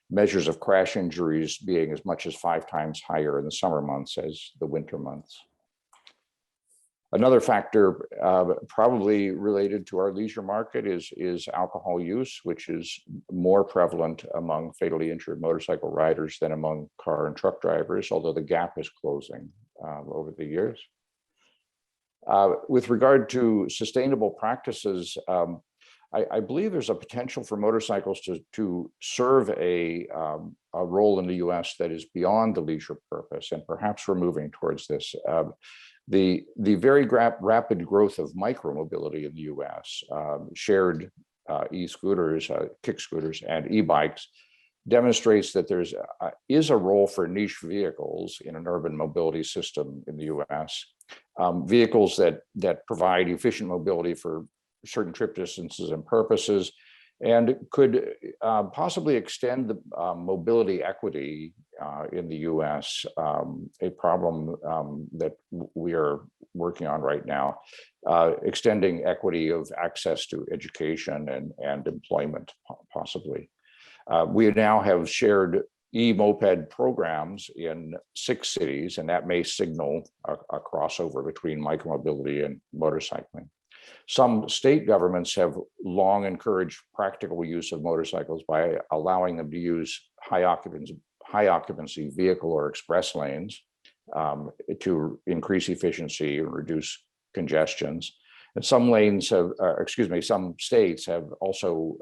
measures of crash injuries being as much as 5 times higher in the summer months as the winter months. Another factor probably related to our leisure market is alcohol use, which is more prevalent among fatally injured motorcycle riders than among car and truck drivers, although the gap is closing over the years. With regard to sustainable practices, I believe there's a potential for motorcycles to serve a role in the US that is beyond the leisure purpose, and perhaps we're moving towards this. The very rapid growth of micromobility in the US, shared e-scooters, kick scooters, and e-bikes demonstrates that there is a role for niche vehicles in an urban mobility system in the US. Vehicles that provide efficient mobility for certain trip distances and purposes, and could possibly extend the mobility equity in the US, a problem that we are working on right now, extending equity of access to education and employment, possibly. We now have shared e-moped programs in 6 cities, and that may signal a crossover between micromobility and motorcycling. Some state governments have long encouraged practical use of motorcycles by allowing them to use high occupancy vehicle or express lanes to increase efficiency and reduce congestions. And some lanes have, some states have also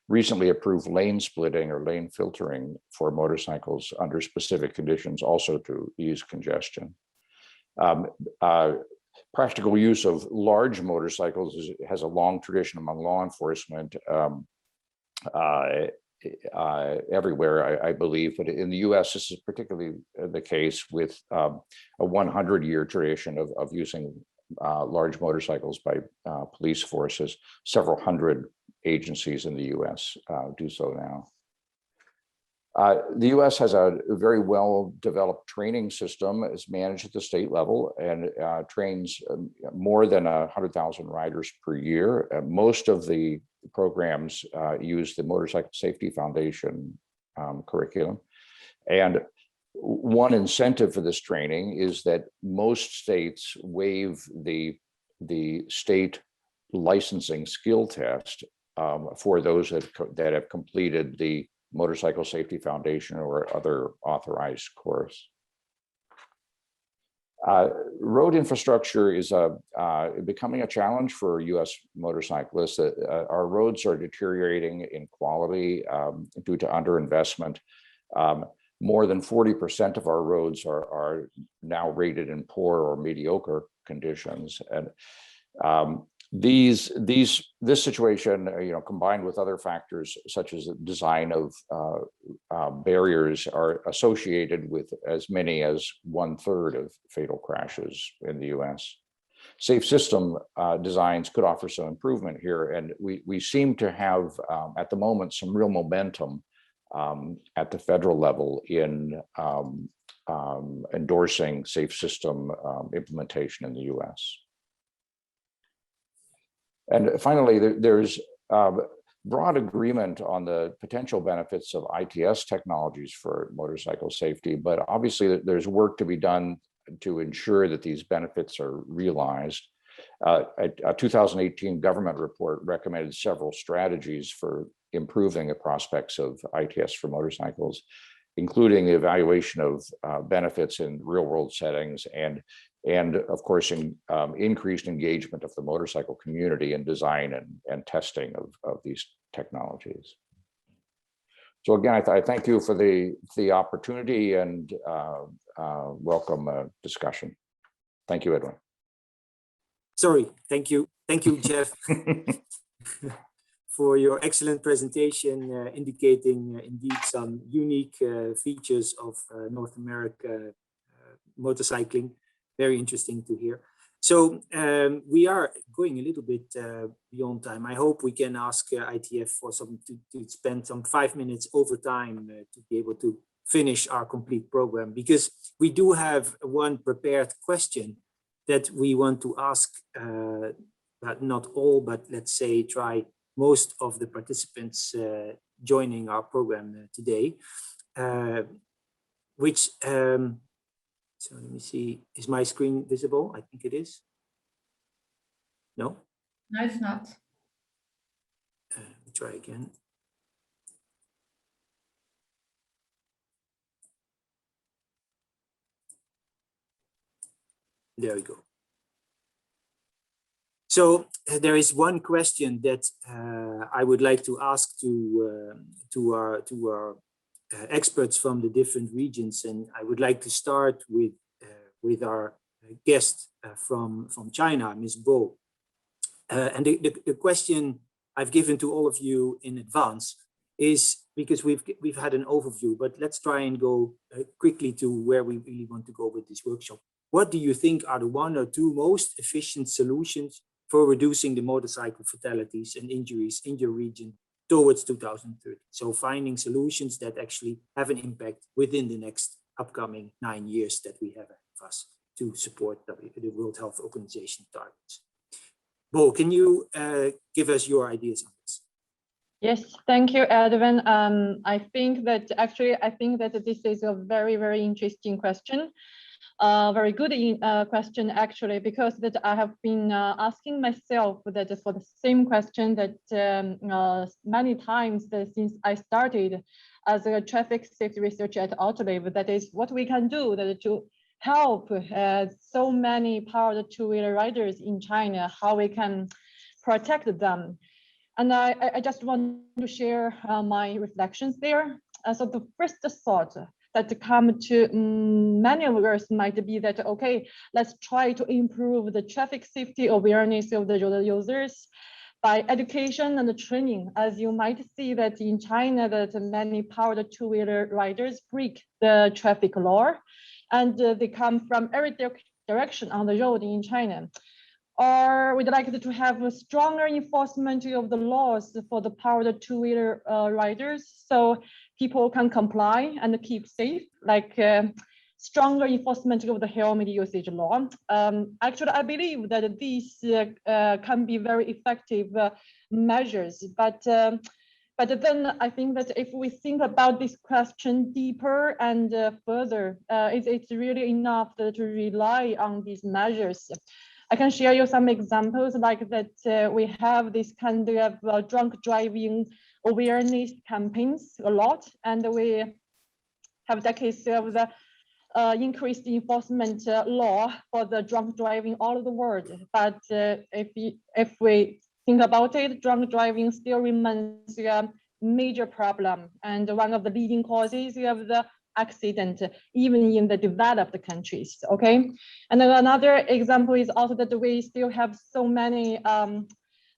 recently approved lane splitting or lane filtering for motorcycles under specific conditions, also to ease congestion. Practical use of large motorcycles has a long tradition among law enforcement everywhere, I believe, but in the US, this is particularly the case with a 100-year tradition of using large motorcycles by police forces. Several hundred agencies in the US do so now. The US has a very well-developed training system. It's managed at the state level and trains more than 100,000 riders per year. Most of the programs use the Motorcycle Safety Foundation curriculum. And one incentive for this training is that most states waive the state licensing skill test for those that have completed the Motorcycle Safety Foundation or other authorized course. Road infrastructure is becoming a challenge for US motorcyclists. Our roads are deteriorating in quality due to underinvestment. More than 40% of our roads are now rated in poor or mediocre conditions. And this situation, combined with other factors such as the design of barriers, are associated with as many as 1/3 of fatal crashes in the US. Safe system designs could offer some improvement here, and we seem to have at the moment some real momentum at the federal level in endorsing safe system implementation in the US. And finally, there's broad agreement on the potential benefits of ITS technologies for motorcycle safety, but obviously there's work to be done to ensure that these benefits are realized. A 2018 government report recommended several strategies for improving the prospects of ITS for motorcycles, including the evaluation of benefits in real-world settings and of course, increased engagement of the motorcycle community in design and testing of these technologies. So again, I thank you for the opportunity and welcome discussion. Thank you, Edwin. Sorry, thank you, Jeff, for your excellent presentation, indicating indeed some unique features of North America motorcycling. Very interesting to hear. So we are going a little bit beyond time. I hope we can ask ITF for to spend some 5 minutes over time to be able to finish our complete program, because we do have one prepared question that we want to ask, but not all, but let's say try most of the participants joining our program today, which so let me see, is my screen visible? I think it is. No? No, it's not. Let me try again. There we go. So there is one question that I would like to ask to our experts from the different regions, and I would like to start with our guest from China, Ms. Bo. And the question I've given to all of you in advance is, because we've had an overview, but let's try and go quickly to where we really want to go with this workshop. What do you think are the 1 or 2 most efficient solutions for reducing the motorcycle fatalities and injuries in your region towards 2030. So finding solutions that actually have an impact within the next upcoming 9 years that we have ahead of us to support the World Health Organization targets. Bo, can you give us your ideas on this? Yes, thank you, Edwin. I think that this is a very, very interesting question. Very good question, actually, because that I have been asking myself that for the same question that many times since I started as a traffic safety researcher at Autoliv. That is what we can do to help so many powered two-wheeler riders in China, how we can protect them. And I just want to share my reflections there. So the first thought that come to many of us might be that, okay, let's try to improve the traffic safety awareness of the users by education and training. As you might see that in China, that many powered two-wheeler riders break the traffic law, and they come from every direction on the road in China. Or we'd like to have a stronger enforcement of the laws for the powered two-wheeler riders, so people can comply and keep safe, like stronger enforcement of the helmet usage law. Actually, I believe that these can be very effective measures, but then I think that if we think about this question deeper and further, it's really enough to rely on these measures. I can share you some examples like that. We have this kind of drunk driving awareness campaigns a lot, and we have decades of the increased enforcement law for the drunk driving all over the world. But if we think about it, drunk driving still remains a major problem and one of the leading causes of the accident, even in the developed countries, okay? And then another example is also that we still have so many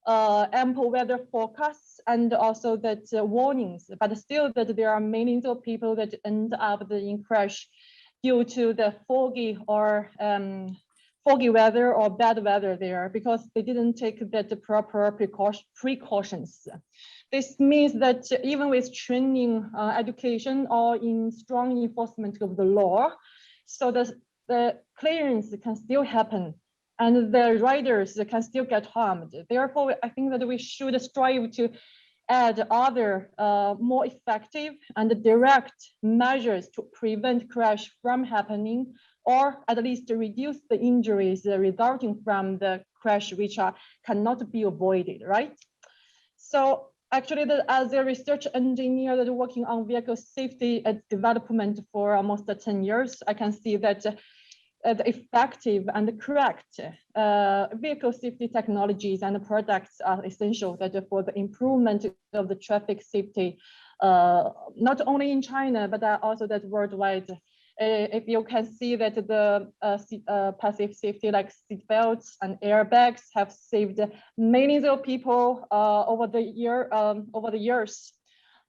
ample weather forecasts and also that warnings, but still that there are millions of people that end up in crash due to the foggy weather or bad weather there because they didn't take the proper precautions. This means that even with training, education, or in strong enforcement of the law, so the clearance can still happen and the riders can still get harmed. Therefore, I think that we should strive to add other more effective and direct measures to prevent crash from happening, or at least to reduce the injuries resulting from the crash, which cannot be avoided, right? So actually, as a research engineer that working on vehicle safety development for almost 10 years, I can see that the effective and correct vehicle safety technologies and products are essential for the improvement of the traffic safety, not only in China, but also that worldwide. If you can see that the passive safety like seat belts and airbags have saved millions of people over the years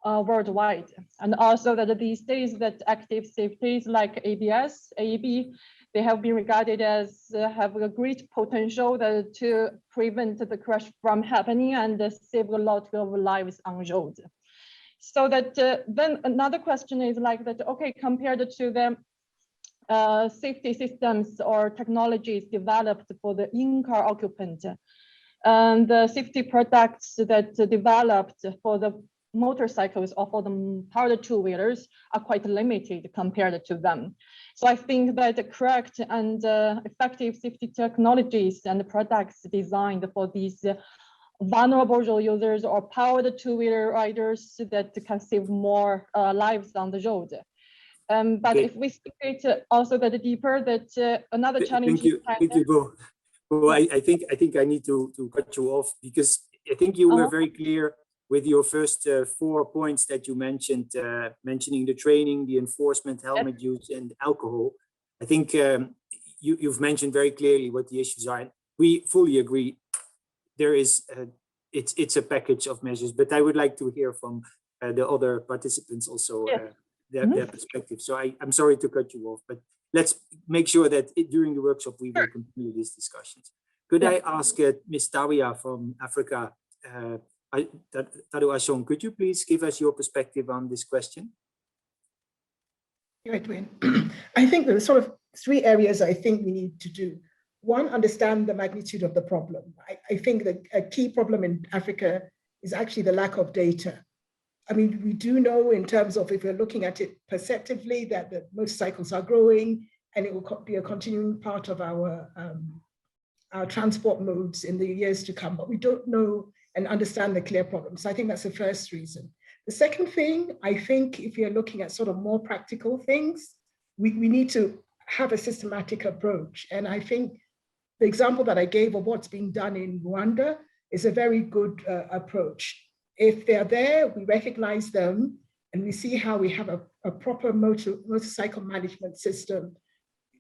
worldwide, and also that these days that active safeties like ABS, AEB, they have been regarded as have a great potential to prevent the crash from happening and save a lot of lives on road. So that then another question is like that, okay, compared to the safety systems or technologies developed for the in-car occupant, and the safety products that developed for the motorcycles or for the powered two-wheelers are quite limited compared to them. So I think that the correct and effective safety technologies and products designed for these vulnerable road users or powered two-wheeler riders that can save more lives on the road. But if we speak also that deeper, that another challenge. Thank you, Bo. Bo, I think I need to cut you off because I think you were very clear with your first 4 points that you mentioned, mentioning the training, the enforcement, helmet use, and alcohol. I think you've mentioned very clearly what the issues are. We fully agree. There is, it's a package of measures, but I would like to hear from the other participants also their perspective. So I'm sorry to cut you off, but let's make sure that during the workshop we will continue these discussions. Could I ask Ms. Tawia from Africa, Tadu Ashong, could you please give us your perspective on this question? Edwin, I think there are sort of three areas I think we need to do. One, understand the magnitude of the problem. I think that a key problem in Africa is actually the lack of data. I mean, we do know in terms of, if we're looking at it perceptively, that the motorcycles are growing and it will be a continuing part of our transport modes in the years to come, but we don't know and understand the clear problems. So I think that's the first reason. The second thing, I think if you're looking at sort of more practical things, we need to have a systematic approach. And I think the example that I gave of what's being done in Rwanda is a very good approach. If they're there, we recognize them and we see how we have a proper motorcycle management system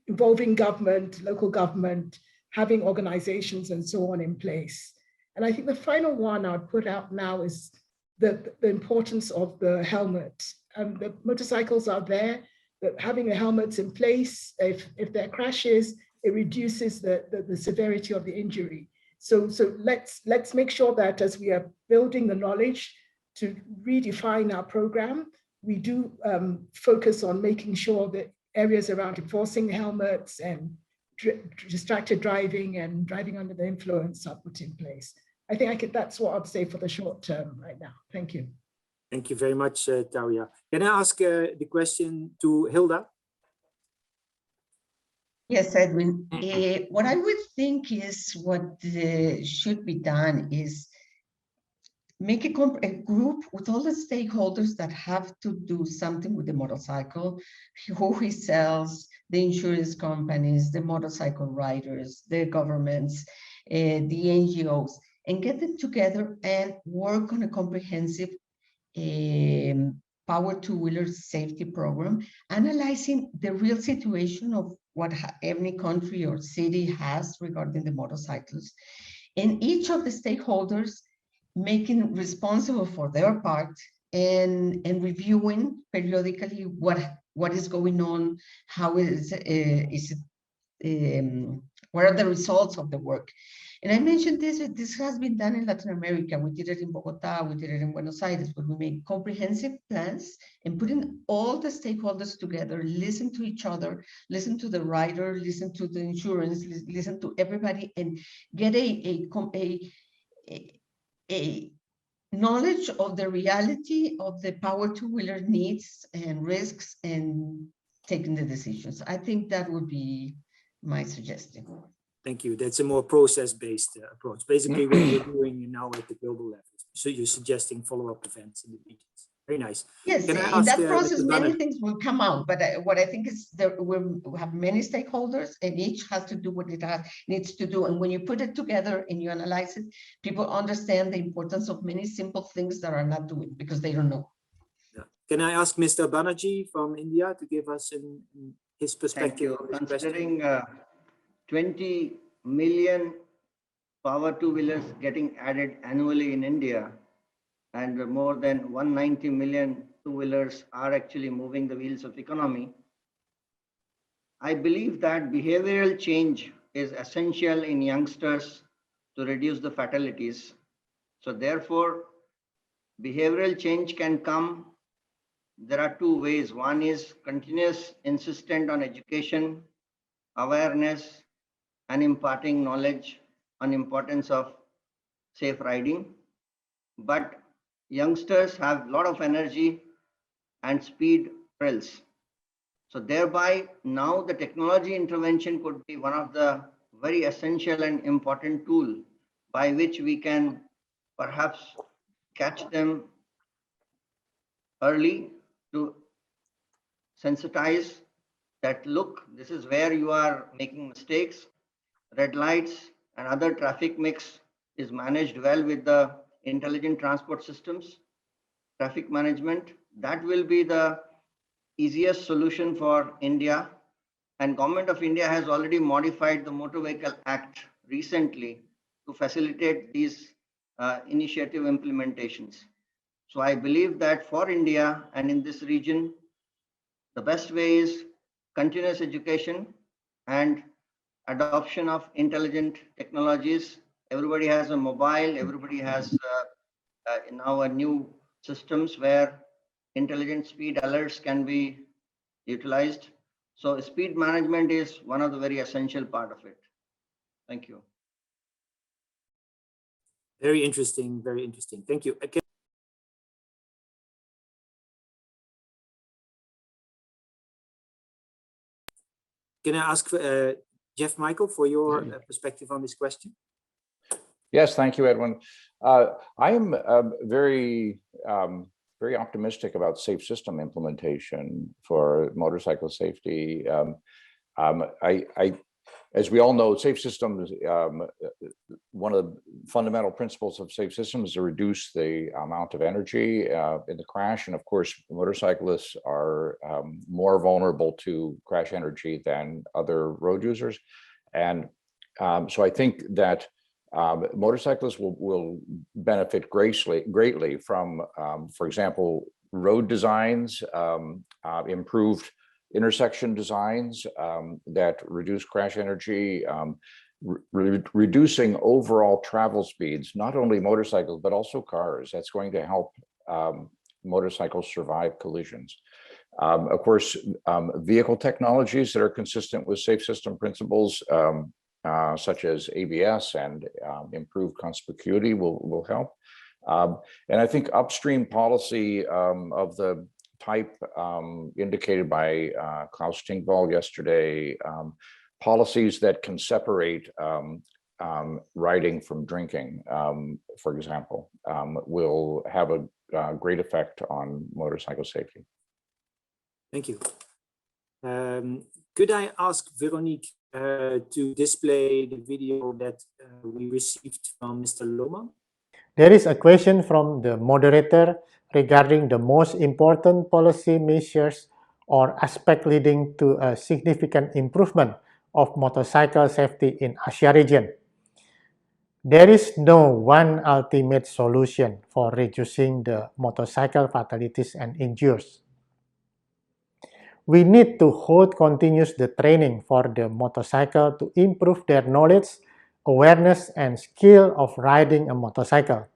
involving government, local government, having organizations and so on in place. And I think the final one I'd put out now is the importance of the helmet. The motorcycles are there, but having the helmets in place, if there are crashes, it reduces the severity of the injury. So let's make sure that as we are building the knowledge to redefine our program, we do focus on making sure that areas around enforcing helmets and distracted driving and driving under the influence are put in place. I think that's what I'd say for the short term right now. Thank you. Thank you very much, Tawia. Can I ask the question to Hilda? Yes, Edwin. What I would think is what should be done is make a group with all the stakeholders that have to do something with the motorcycle, who he sells, the insurance companies, the motorcycle riders, the governments, the NGOs, and get them together and work on a comprehensive power two-wheeler safety program, analyzing the real situation of what every country or city has regarding the motorcycles, and each of the stakeholders making responsible for their part and reviewing periodically what is going on, how what are the results of the work. And I mentioned this has been done in Latin America. We did it in Bogota, we did it in Buenos Aires, but we made comprehensive plans and putting all the stakeholders together, listen to each other, listen to the rider, listen to the insurance, listen to everybody, and get a knowledge of the reality of the power two-wheeler needs and risks and taking the decisions. I think that would be my suggestion. Thank you. That's a more process-based approach. Basically, what you're doing now at the global level. So you're suggesting follow-up events in the regions. Very nice. Yes, in that process, many things will come out. But what I think is that we have many stakeholders, and each has to do what it needs to do. And when you put it together and you analyze it, people understand the importance of many simple things that are not doing because they don't know. Yeah. Can I ask Mr. Banerjee from India to give us his perspective? Thank you. Considering 20 million power two-wheelers getting added annually in India, and more than 190 million two-wheelers are actually moving the wheels of economy, I believe that behavioral change is essential in youngsters to reduce the fatalities. So therefore, behavioral change can come. There are two ways. One is continuous insistence on education, awareness, and imparting knowledge on importance of safe riding. But youngsters have a lot of energy and speed thrills. So thereby now the technology intervention could be one of the very essential and important tool by which we can perhaps catch them early to sensitize that, look, this is where you are making mistakes. Red lights and other traffic mix is managed well with the intelligent transport systems, traffic management. That will be the easiest solution for India. And Government of India has already modified the Motor Vehicle Act recently to facilitate these initiative implementations. So I believe that for India and in this region, the best way is continuous education and adoption of intelligent technologies. Everybody has a mobile, everybody has now a new systems where intelligent speed alerts can be utilized. So speed management is one of the very essential part of it. Thank you. Very interesting, very interesting. Thank you. Can I ask Jeff Michael for your perspective on this question? Yes, thank you, Edwin. I am very optimistic about safe system implementation for motorcycle safety. As we all know, safe systems, one of the fundamental principles of safe systems is to reduce the amount of energy in the crash. And of course, motorcyclists are more vulnerable to crash energy than other road users. And so I think that motorcyclists will benefit greatly from, for example, road designs, improved intersection designs that reduce crash energy, reducing overall travel speeds, not only motorcycles, but also cars. That's going to help motorcycles survive collisions. Of course, vehicle technologies that are consistent with safe system principles, such as ABS and improved conspicuity will help. And I think upstream policy of the type indicated by Klaus Tingvall yesterday, policies that can separate riding from drinking, for example, will have a great effect on motorcycle safety. Thank you. Could I ask Veronique to display the video that we received from Mr. Loman? There is a question from the moderator regarding the most important policy measures or aspect leading to a significant improvement of motorcycle safety in Asia region. There is no one ultimate solution for reducing the motorcycle fatalities and injuries. We need to hold continuous the training for the motorcycle to improve their knowledge, awareness, and skill of riding a motorcycle.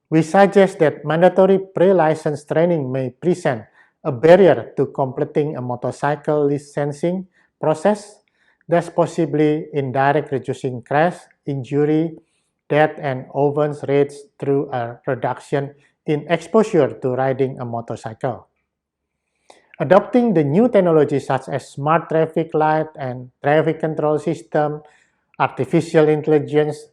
We suggest that mandatory pre-license training may present a barrier to completing a motorcycle licensing process, thus possibly indirect reducing crash, injury, death, and ovens rates through a reduction in exposure to riding a motorcycle. Adopting the new technologies such as smart traffic light and traffic control system, artificial intelligence,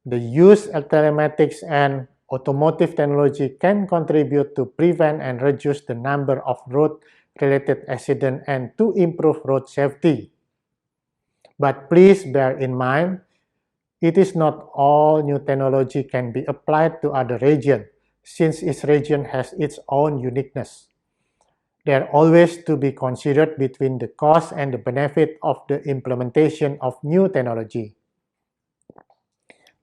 the use of telematics and automotive technology can contribute to prevent and reduce the number of road-related accidents and to improve road safety. But please bear in mind, it is not all new technology can be applied to other regions, since each region has its own uniqueness. They are always to be considered between the cost and the benefit of the implementation of new technology.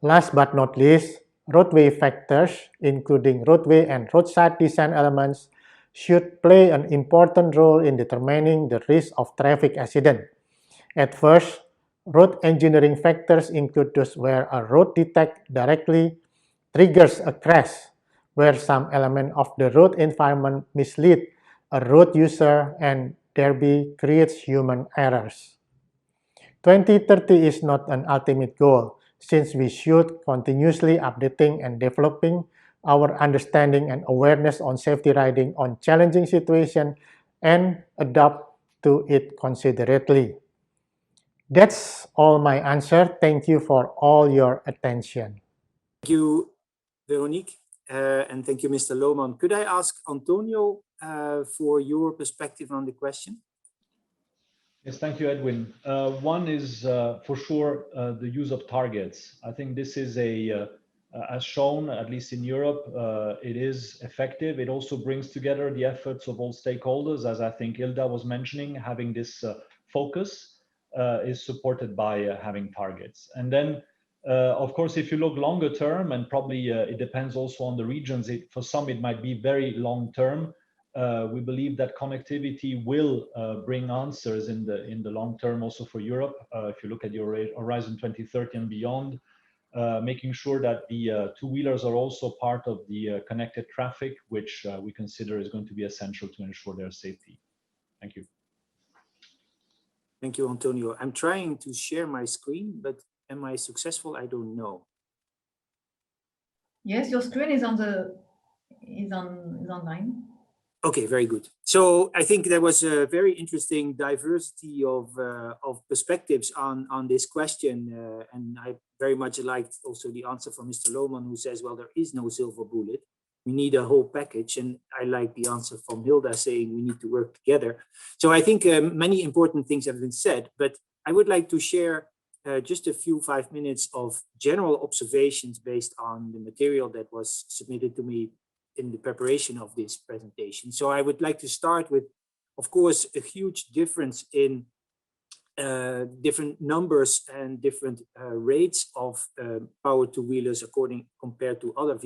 Last but not least, roadway factors, including roadway and roadside design elements, should play an important role in determining the risk of traffic accident. At first, road engineering factors include those where a road detect directly triggers a crash, where some element of the road environment mislead a road user and thereby creates human errors. 2030 is not an ultimate goal, since we should continuously updating and developing our understanding and awareness on safety riding on challenging situations and adapt to it considerately. That's all my answer. Thank you for all your attention. Thank you, Veronique, and thank you, Mr. Loman. Could I ask Antonio for your perspective on the question? Yes, thank you, Edwin. One is for sure the use of targets. I think this is as shown, at least in Europe, it is effective. It also brings together the efforts of all stakeholders, as I think Hilda was mentioning. Having this focus is supported by having targets. And then, of course, if you look longer term, and probably it depends also on the regions, for some it might be very long term, We believe that connectivity will bring answers in the long term also for Europe. If you look at your Horizon 2030 and beyond, making sure that the two-wheelers are also part of the connected traffic, which we consider is going to be essential to ensure their safety. Thank you. Thank you, Antonio. I'm trying to share my screen, but am I successful? I don't know. Yes, your screen is online. Okay, very good. So I think there was a very interesting diversity of perspectives on this question. And I very much liked also the answer from Mr. Loman, who says, well, there is no silver bullet. We need a whole package. And I like the answer from Hilda saying we need to work together. So I think many important things have been said, but I would like to share just a few 5 minutes of general observations based on the material that was submitted to me in the preparation of this presentation. So I would like to start with, of course, a huge difference in different numbers and different rates of power two-wheelers compared to other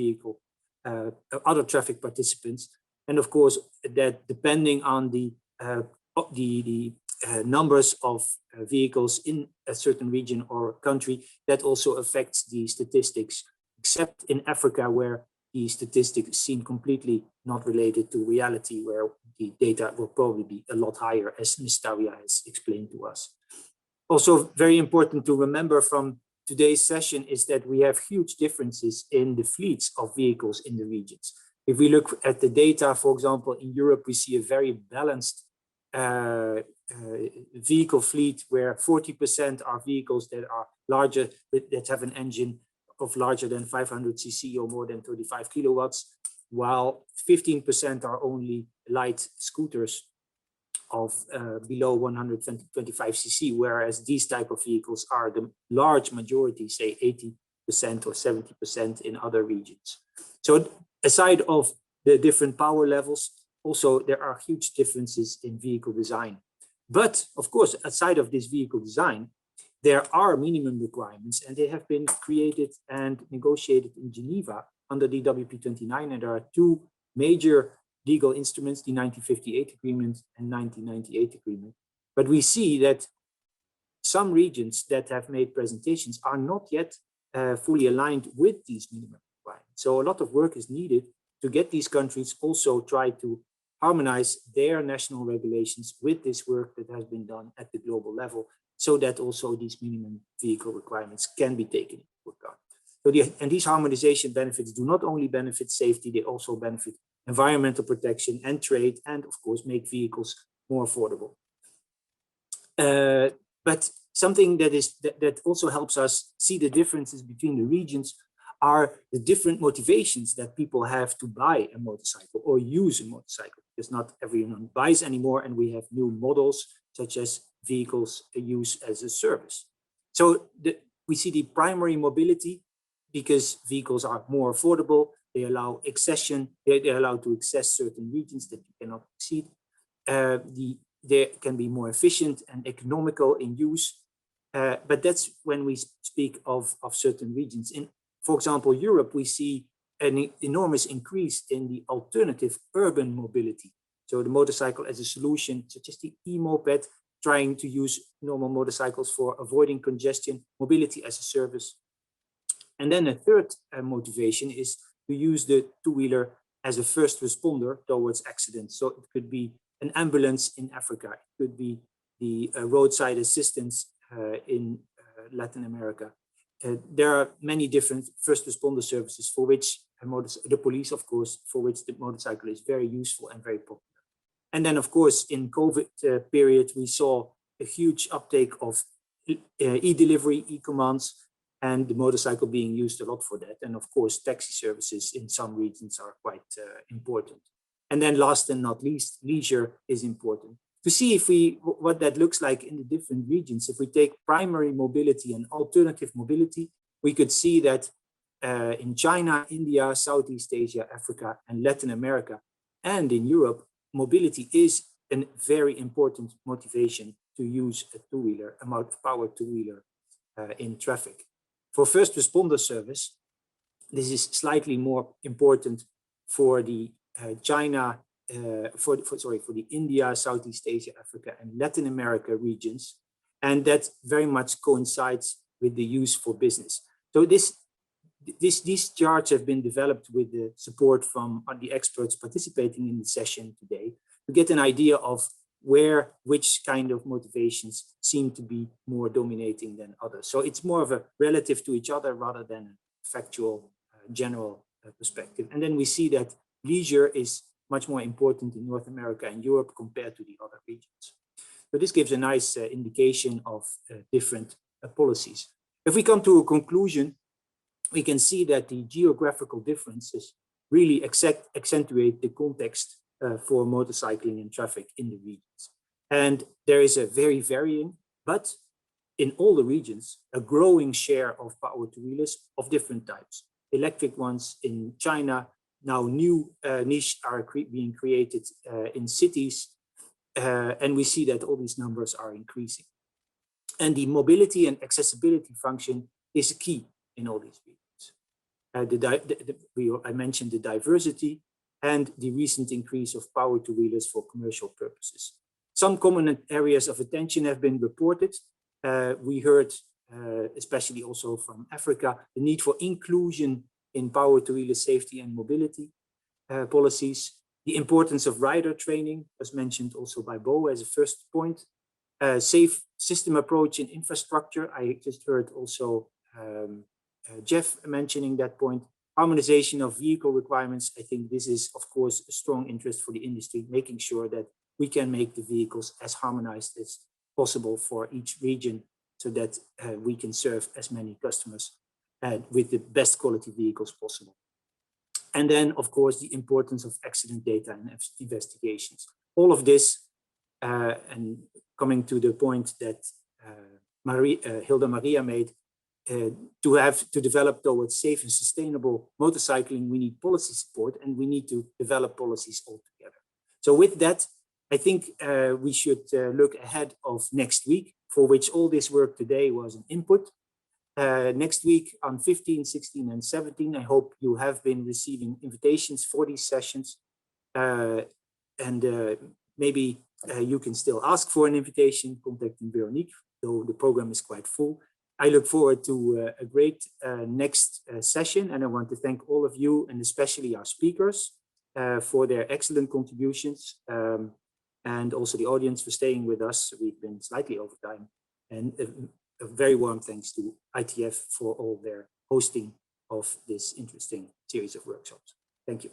other traffic participants. And of course, that depending on the numbers of vehicles in a certain region or country, that also affects the statistics, except in Africa, where the statistics seem completely not related to reality, where the data will probably be a lot higher, as Ms. Tawia has explained to us. Also very important to remember from today's session is that we have huge differences in the fleets of vehicles in the regions. If we look at the data, for example, in Europe, we see a very balanced vehicle fleet where 40% are vehicles that are larger, that have an engine of larger than 500 cc or more than 35 kilowatts, while 15% are only light scooters of below 125 cc, whereas these type of vehicles are the large majority, say 80% or 70% in other regions. So aside of the different power levels, also there are huge differences in vehicle design. But of course, aside of this vehicle design, there are minimum requirements, and they have been created and negotiated in Geneva under the WP29, and there are two major legal instruments, the 1958 agreement and 1998 agreement. But we see that some regions that have made presentations are not yet fully aligned with these minimum requirements. So a lot of work is needed to get these countries also try to harmonize their national regulations with this work that has been done at the global level, so that also these minimum vehicle requirements can be taken into account. So and these harmonization benefits do not only benefit safety, they also benefit environmental protection and trade, and of course make vehicles more affordable. But something that also helps us see the differences between the regions are the different motivations that people have to buy a motorcycle or use a motorcycle, because not everyone buys anymore, and we have new models such as vehicles use as a service. So we see the primary mobility because vehicles are more affordable, they allow accession, they allow to access certain regions that you cannot exceed. They can be more efficient and economical in use, but that's when we speak of certain regions. In, for example, Europe, we see an enormous increase in the alternative urban mobility. So the motorcycle as a solution, such as the e-moped, trying to use normal motorcycles for avoiding congestion, mobility as a service. And then a third motivation is to use the two-wheeler as a first responder towards accidents. So it could be an ambulance in Africa, it could be the roadside assistance in Latin America. There are many different first responder services for which the police, of course, for which the motorcycle is very useful and very popular. And then, of course, in COVID period, we saw a huge uptake of e-delivery, e-commands, and the motorcycle being used a lot for that. And of course, taxi services in some regions are quite important. And then last and not least, leisure is important. To see what that looks like in the different regions, if we take primary mobility and alternative mobility, we could see that in China, India, Southeast Asia, Africa, and Latin America, and in Europe, mobility is a very important motivation to use a two-wheeler, a powered two-wheeler in traffic. For first responder service, this is slightly more important for the China for the India, Southeast Asia, Africa, and Latin America regions. And that very much coincides with the use for business. So these charts have been developed with the support from the experts participating in the session today to get an idea of which kind of motivations seem to be more dominating than others. So it's more of a relative to each other rather than a factual general perspective. And then we see that leisure is much more important in North America and Europe compared to the other regions. So this gives a nice indication of different policies. If we come to a conclusion, we can see that the geographical differences really accentuate the context for motorcycling and traffic in the regions. And there is a very varying, but in all the regions, a growing share of power two-wheelers of different types. Electric ones in China, now new niche are being created in cities. And we see that all these numbers are increasing. And the mobility and accessibility function is key in all these regions. I mentioned the diversity and the recent increase of power two-wheelers for commercial purposes. Some common areas of attention have been reported. We heard, especially also from Africa, the need for inclusion in power two-wheeler safety and mobility policies. The importance of rider training was mentioned also by Bo as a first point. Safe system approach in infrastructure. I just heard also Jeff mentioning that point. Harmonization of vehicle requirements. I think this is, of course, a strong interest for the industry, making sure that we can make the vehicles as harmonized as possible for each region so that we can serve as many customers with the best quality vehicles possible. And then, of course, the importance of accident data and investigations. All of this, and coming to the point that Hilda Maria made, to develop towards safe and sustainable motorcycling, we need policy support and we need to develop policies altogether. So with that, I think we should look ahead of next week, for which all this work today was an input. Next week on 15, 16, and 17, I hope you have been receiving invitations for these sessions. Maybe you can still ask for an invitation, contacting Veronique, though the program is quite full. I look forward to a great next session, and I want to thank all of you, and especially our speakers, for their excellent contributions, and also the audience for staying with us. We've been slightly over time, and a very warm thanks to ITF for all their hosting of this interesting series of workshops. Thank you.